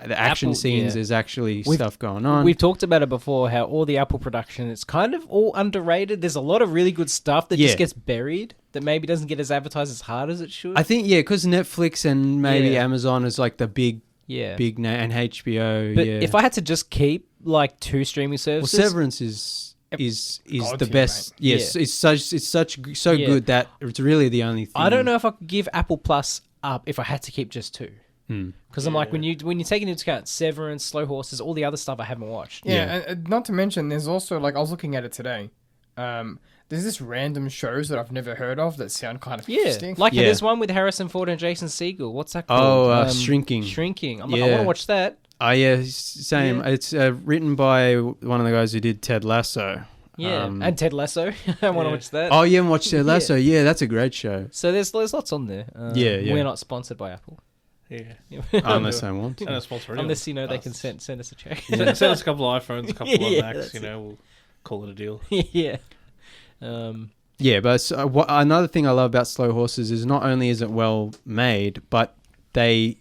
B: the action scenes. There's actually stuff going on.
A: We've talked about it before. How all the Apple production, it's kind of all underrated. There's a lot of really good stuff that just gets buried. That maybe doesn't get as advertised as hard as it should.
B: I think because Netflix and maybe Amazon is like the big name, and HBO.
A: But if I had to just keep like 2 streaming services,
B: Severance is the
D: tier,
B: best.
D: mate.
B: Yes, it's so good that it's really the only thing.
A: I don't know if I could give Apple Plus up if I had to keep just 2. Because I'm like, when you take into account Severance, Slow Horses, all the other stuff I haven't watched.
D: And not to mention, there's also, like, I was looking at it today. There's this random shows that I've never heard of that sound kind of interesting.
A: Like there's one with Harrison Ford and Jason Segel. What's that called?
B: Shrinking.
A: Shrinking. I'm like, I want to watch that.
B: Oh, yeah, same. Yeah. It's written by one of the guys who did Ted Lasso.
A: Yeah, and Ted Lasso. I want to watch that.
B: Oh, you haven't watched Ted Lasso? Yeah, that's a great show.
A: So there's lots on there. We're not sponsored by Apple.
C: Yeah.
B: Unless I want to.
A: Unless, they can send us a check.
C: Send us a couple of iPhones, a couple of Macs, we'll call it a deal.
A: Yeah.
B: But another thing I love about Slow Horses is not only is it well made, but it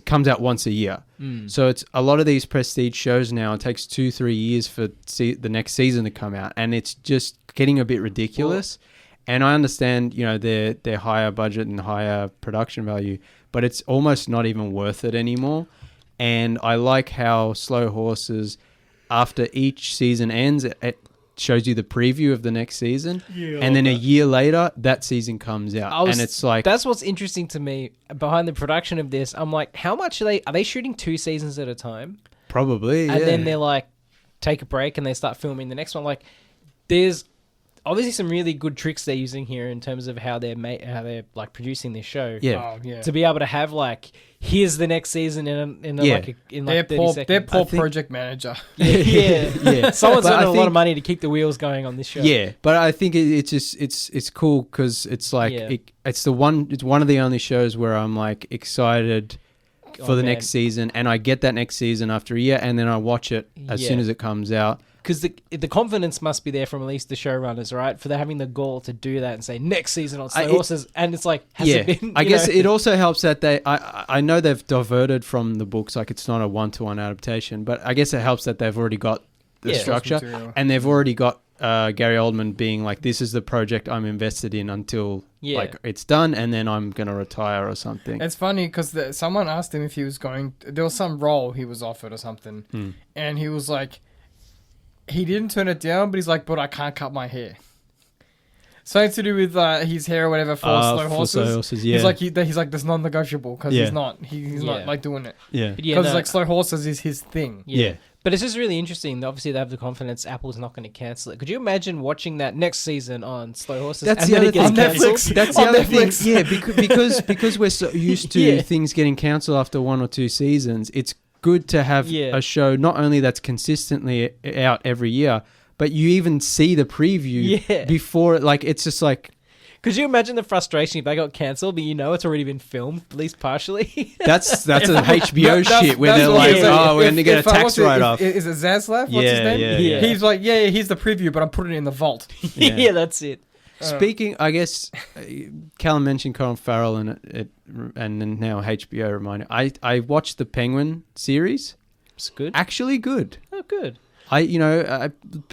B: comes out once a year. So it's a lot of these prestige shows now. It takes 2-3 years for the next season to come out, and it's just getting a bit ridiculous. And I understand, their higher budget and higher production value, but it's almost not even worth it anymore. And I like how Slow Horses, after each season ends, it shows you the preview of the next season, and then a year later that season comes out, and it's like,
A: that's what's interesting to me behind the production of this. I'm like, how much are they shooting 2 seasons at a time?
B: Probably.
A: And then they're like, take a break and they start filming the next one. Like, there's obviously some really good tricks they're using here in terms of how they're like producing this show. To be able to have like, here's the next season in 30 seconds.
D: Their poor project manager.
A: Someone's earned a lot of money to keep the wheels going on this show.
B: Yeah, but I think it's cool because it's like it's one of the only shows where I'm like excited for the next season, and I get that next season after a year, and then I watch it as soon as it comes out.
A: Because the confidence must be there from at least the showrunners, right? For having the gall to do that and say next season on Slow Horses, and it's like, has it been?
B: I guess it also helps that I know they've diverted from the books, like it's not a 1-to-1 adaptation, but I guess it helps that they've already got the structure, and they've already got Gary Oldman being like, this is the project I'm invested in until like it's done, and then I'm gonna retire or something.
D: It's funny because someone asked him if he was there was some role he was offered or something, and he was like, he didn't turn it down, but he's like, but I can't cut my hair. Something to do with his hair or whatever for Slow Horses. He's like, that's non-negotiable because he's not like doing it. Because like Slow Horses is his thing.
A: But it's just really interesting. Obviously, they have the confidence Apple's not going to cancel it. Could you imagine watching that next season on Slow Horses?
B: That's the other thing.
D: On Netflix.
B: That's the other thing. Yeah, because we're so used to things getting cancelled after 1 or 2 seasons. It's good to have a show not only that's consistently out every year, but you even see the preview before. Like, it's just like,
A: could you imagine the frustration if they got cancelled, but it's already been filmed, at least partially?
B: That's an HBO shit where they're like, we're going to get a tax write-off.
D: Is it Zaslav? What's his name?
B: Yeah.
D: He's like, here's the preview, but I'm putting it in the vault.
A: Yeah, that's it.
B: Speaking, I guess, Callum mentioned Colin Farrell and then now HBO reminded. I watched the Penguin series.
A: It's good.
B: Actually good.
A: Oh, good.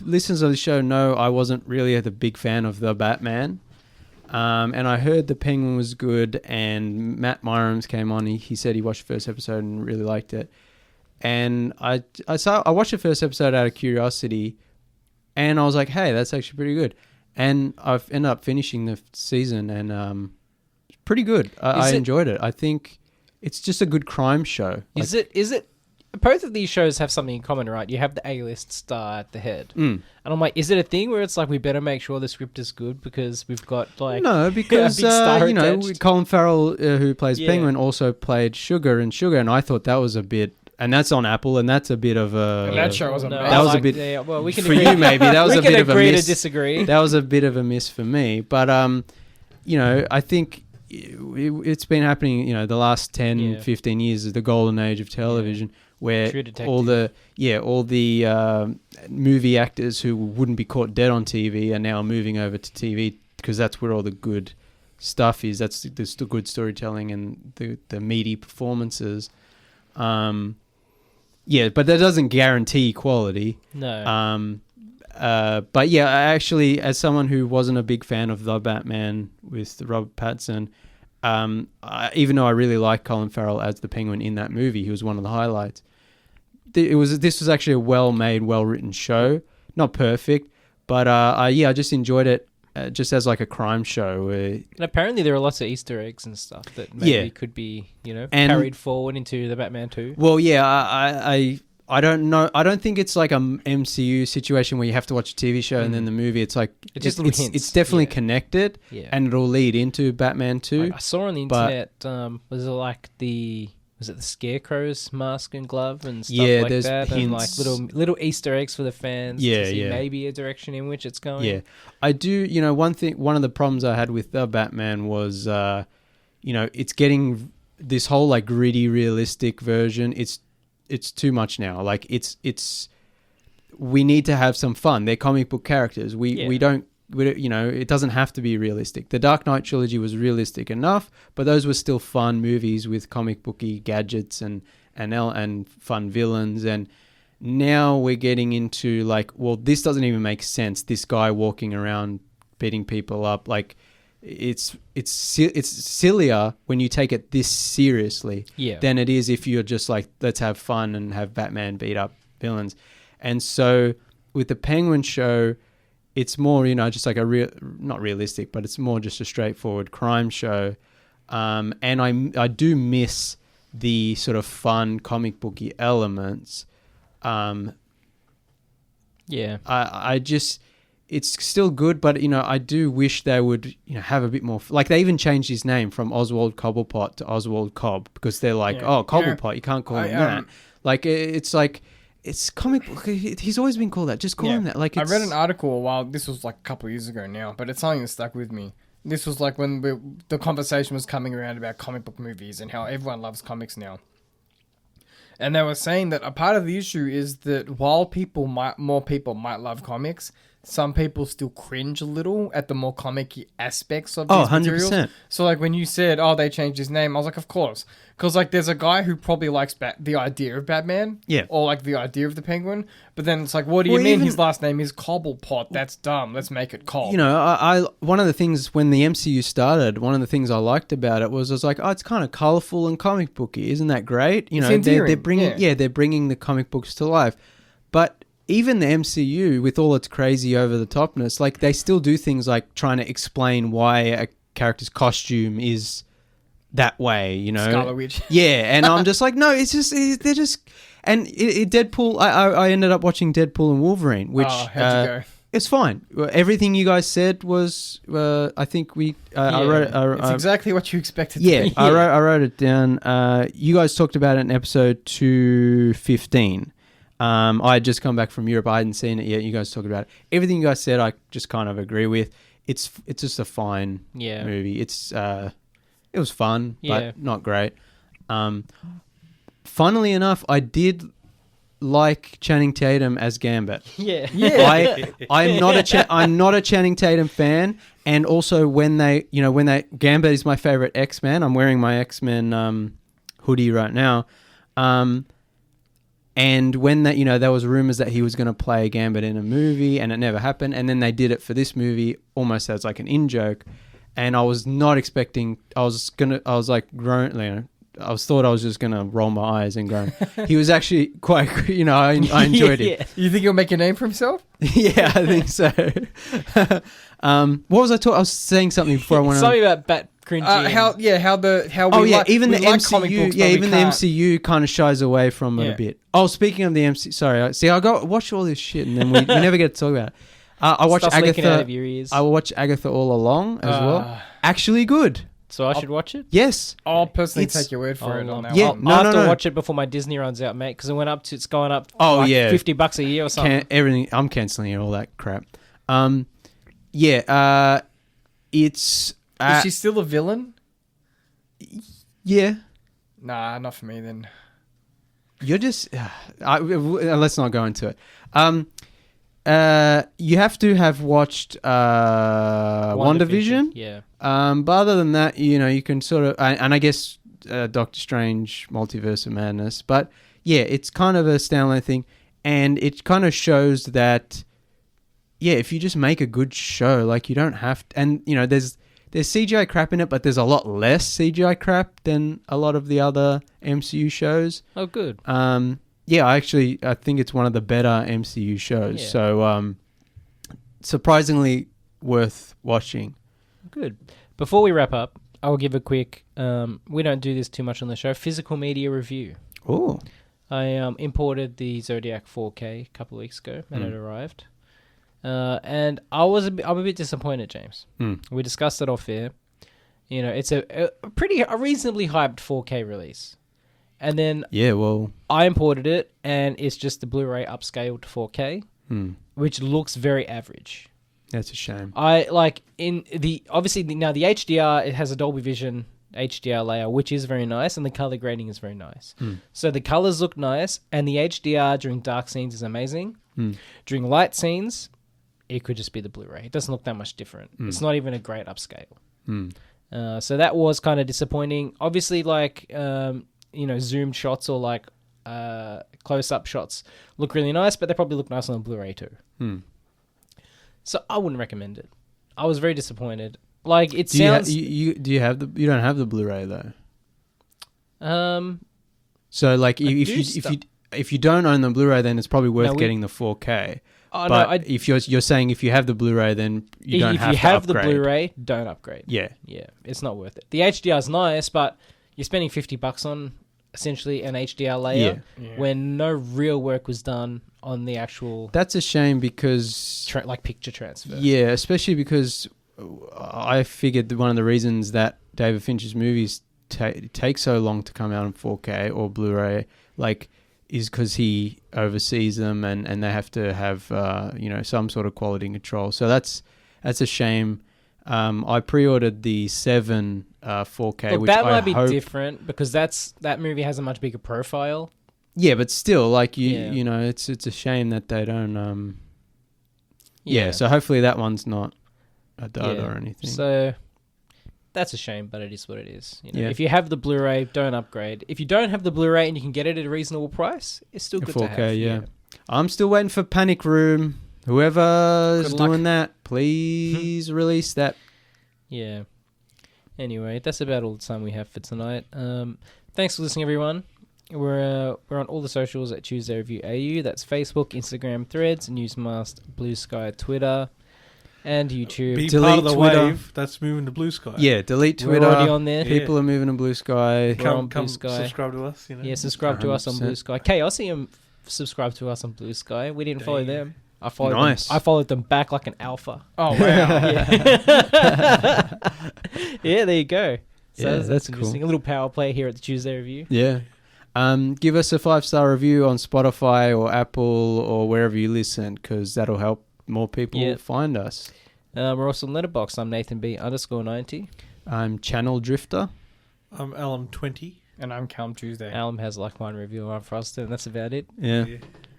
B: Listeners of the show know I wasn't really the big fan of the Batman. And I heard the Penguin was good, and Matt Myrams came on. He said he watched the first episode and really liked it. And I watched the first episode out of curiosity, and I was like, hey, that's actually pretty good. And I've ended up finishing the season, and it's pretty good. I enjoyed it. I think it's just a good crime show.
A: Is it? Both of these shows have something in common, right? You have the A-list star at the head. And I'm like, is it a thing where it's like, we better make sure the script is good because we've got like...
B: No, because, Colin Farrell, who plays Penguin, also played Sugar in Sugar, and I thought that was a bit... And that's on Apple, and that's a bit of a...
D: And that show was amazing.
B: That was a bit...
A: Yeah, well, we can
B: for you, maybe. That was a bit of a miss.
A: We can agree to disagree.
B: That was a bit of a miss for me. But, I think it's been happening, the last 10, 15 years is the golden age of television, where all the movie actors who wouldn't be caught dead on TV are now moving over to TV because that's where all the good stuff is. That's the good storytelling and the meaty performances. Yeah, but that doesn't guarantee quality.
A: No.
B: But yeah, actually, as someone who wasn't a big fan of The Batman with Robert Pattinson, even though I really like Colin Farrell as the Penguin in that movie, he was one of the highlights. This was actually a well-made, well-written show. Not perfect, but I just enjoyed it just as like a crime show.
A: And apparently there are lots of Easter eggs and stuff that maybe could be, carried forward into the Batman 2.
B: Well, yeah, I don't know. I don't think it's like a MCU situation where you have to watch a TV show and then the movie. It's like it's definitely connected, and it'll lead into Batman 2.
A: I saw on the internet, was it like the Scarecrow's mask and glove and stuff like
B: there's
A: that,
B: hints.
A: and like little Easter eggs for the fans to see maybe a direction in which it's going.
B: Yeah, I do. One of the problems I had with the Batman was, it's getting this whole like gritty, realistic version. It's too much now. Like we need to have some fun. They're comic book characters. We don't, it doesn't have to be realistic. The Dark Knight trilogy was realistic enough, but those were still fun movies with comic booky gadgets and fun villains. And now we're getting into like, well, this doesn't even make sense. This guy walking around beating people up, like it's sillier when you take it this seriously than it is if you're just like, let's have fun and have Batman beat up villains. And so with the Penguin show, it's more, just like not realistic, but it's more just a straightforward crime show. And I do miss the sort of fun comic booky elements. I just, it's still good, but I do wish they would have a bit more. Like they even changed his name from Oswald Cobblepot to Oswald Cobb because they're like, Cobblepot, you can't call him that. Like it's like. It's comic book. He's always been called that. Just call him that. Like
D: I read an article a while. This was like a couple of years ago now, but it's something that stuck with me. This was like when the conversation was coming around about comic book movies and how everyone loves comics now. And they were saying that a part of the issue is that while more people might love comics, some people still cringe a little at the more comic-y aspects of these 100%. Materials. So like when you said, they changed his name, I was like, of course. Because like there's a guy who probably likes the idea of Batman.
B: Yeah.
D: Or like the idea of the Penguin. But then it's like, what do you mean his last name is Cobblepot? That's dumb. Let's make it Cobb.
B: I one of the things when the MCU started, one of the things I liked about it was I was like, it's kind of colourful and comic booky. Isn't that great? They're bringing the comic books to life. But even the MCU, with all its crazy over-the-topness, like they still do things like trying to explain why a character's costume is that way,
D: Scarlet Witch.
B: Yeah, and I'm just like, no, it's just they're just. And Deadpool, I ended up watching Deadpool and Wolverine, which
D: how'd you go?
B: It's fine. Everything you guys said was, I think we. I wrote.
D: It's exactly what you expected.
B: Yeah, I wrote it down. You guys talked about it in episode 215. I had just come back from Europe. I hadn't seen it yet. You guys talked about it. Everything you guys said, I just kind of agree with. It's just a fine movie. It was fun, but not great. Funnily enough, I did like Channing Tatum as Gambit. I'm not a Channing Tatum fan, and also when Gambit is my favorite X-Men. I'm wearing my X-Men hoodie right now. And when there was rumors that he was going to play Gambit in a movie, and it never happened. And then they did it for this movie, almost as like an in-joke. And I was not expecting. I was like groan. I thought I was just gonna roll my eyes and go. He was actually quite. I enjoyed it.
D: You think he'll make a name for himself?
B: Yeah, I think so. What was I talking? I was saying something before I went.
A: Something about bat cringy.
B: Even the MCU. Even the MCU kind of shies away from it a bit. Oh, speaking of the MCU, sorry. See, I watch all this shit and then we never get to talk about it. I watch Agatha. Out of your ears. I watch Agatha all along as well. Actually, good.
A: So I should watch it?
B: Yes.
D: I'll personally take your word for it on that one.
A: I'll have to watch it before my Disney runs out, mate, because it's going up $50 a year or something.
B: I'm cancelling it, all that crap. It's...
D: Is she still a villain?
B: Yeah.
D: Nah, not for me then.
B: You're just... let's not go into it. You have to have watched WandaVision.
A: Yeah.
B: But other than that, you can sort of, and I guess Doctor Strange, Multiverse of Madness. But yeah, it's kind of a standalone thing, and it kind of shows that, yeah, if you just make a good show, like you don't have to, and there's CGI crap in it, but there's a lot less CGI crap than a lot of the other MCU shows.
A: Oh, good.
B: Yeah, I think it's one of the better MCU shows.
A: Yeah.
B: So, surprisingly worth watching.
A: Good. Before we wrap up, I'll give a quick, we don't do this too much on the show, physical media review.
B: Oh.
A: I imported the Zodiac 4K a couple of weeks ago, and it arrived. And I'm a bit disappointed, James. We discussed it off air. It's a reasonably hyped 4K release. And then I imported it, and it's just the Blu-ray upscaled to 4K, which looks very average.
B: That's a shame.
A: Obviously now the HDR, it has a Dolby Vision HDR layer, which is very nice, and the color grading is very nice. So the colors look nice, and the HDR during dark scenes is amazing. During light scenes, it could just be the Blu-ray. It doesn't look that much different. It's not even a great upscale. So that was kind of disappointing. Obviously, zoomed shots or close-up shots look really nice, but they probably look nice on the Blu-ray too. So I wouldn't recommend it. I was very disappointed. It sounds.
B: You don't have the Blu-ray though. So if you don't own the Blu-ray, then it's probably worth getting the 4K. If you're saying if you have the Blu-ray, then you don't have to upgrade. If you have the
A: Blu-ray, don't upgrade.
B: Yeah,
A: it's not worth it. The HDR is nice, but you're spending $50 on essentially an HDR layer when no real work was done on the actual.
B: That's a shame because
A: picture transfer.
B: Yeah, especially because I figured that one of the reasons that David Fincher's movies take so long to come out in 4K or Blu-ray, is because he oversees them and they have to have some sort of quality control. So that's a shame. I pre-ordered the 7 4K.
A: Look,
B: which
A: that
B: I
A: might be
B: hope...
A: different because that movie has a much bigger profile.
B: Yeah, but still, it's a shame that they don't. So hopefully that one's not a dud or anything.
A: So that's a shame, but it is what it is. If you have the Blu-ray, don't upgrade. If you don't have the Blu-ray and you can get it at a reasonable price, it's still good
B: 4K,
A: to have.
B: Yeah. I'm still waiting for Panic Room. Whoever's doing that, please release that.
A: Yeah. Anyway, that's about all the time we have for tonight. Thanks for listening, everyone. We're on all the socials at Tuesday Review AU. That's Facebook, Instagram, Threads, Newsmast, Blue Sky, Twitter, and YouTube.
C: Be
B: delete
C: part of the
B: Twitter.
C: wave that's moving to Blue Sky.
B: Yeah, delete Twitter.
A: We're already on there.
B: People are moving to Blue Sky.
A: We're on
C: Come
A: Blue Sky.
C: subscribe to us.
A: Yeah, subscribe to us on Blue Sky. Chaosium subscribe to us on Blue Sky. We didn't follow them. I followed them back like an alpha.
D: Oh, wow.
A: Yeah, there you go. So
B: Yeah, that's cool.
A: interesting. A little power play here at the Tuesday Review.
B: Yeah. Give us a 5-star review on Spotify or Apple or wherever you listen, because that'll help more people find us.
A: We're also on Letterboxd. I'm Nathan B_90.
B: I'm channeldrifter.
C: I'm Alum20.
D: And I'm Callum Tuesday.
A: Alum has one review on Frost, and that's about it.
B: Yeah.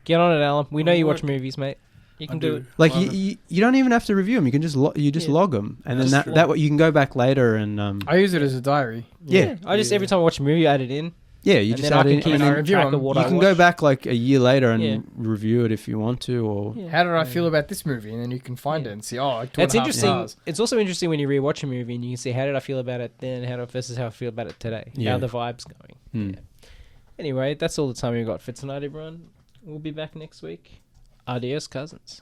A: Get on it, Alum. We know you watch movies, mate. You can do it.
B: You don't even have to review them. You can just log them, and then that way you can go back later and.
D: I use it as a diary.
B: Yeah.
A: I just every time I watch a movie, I add it in.
B: Yeah, you just add it in.
A: And track of what
B: you
A: I
B: can
A: watch.
B: go back a year later and review it if you want to, or
D: How did I feel about this movie? And then you can find it and see.
A: That's interesting.
D: Stars.
A: It's also interesting when you rewatch a movie and you can see how did I feel about it then, versus how I feel about it today.
B: Yeah.
A: How the vibe's going. Yeah. Anyway, that's all the time we've got for tonight, everyone. We'll be back next week. Adios, cousins.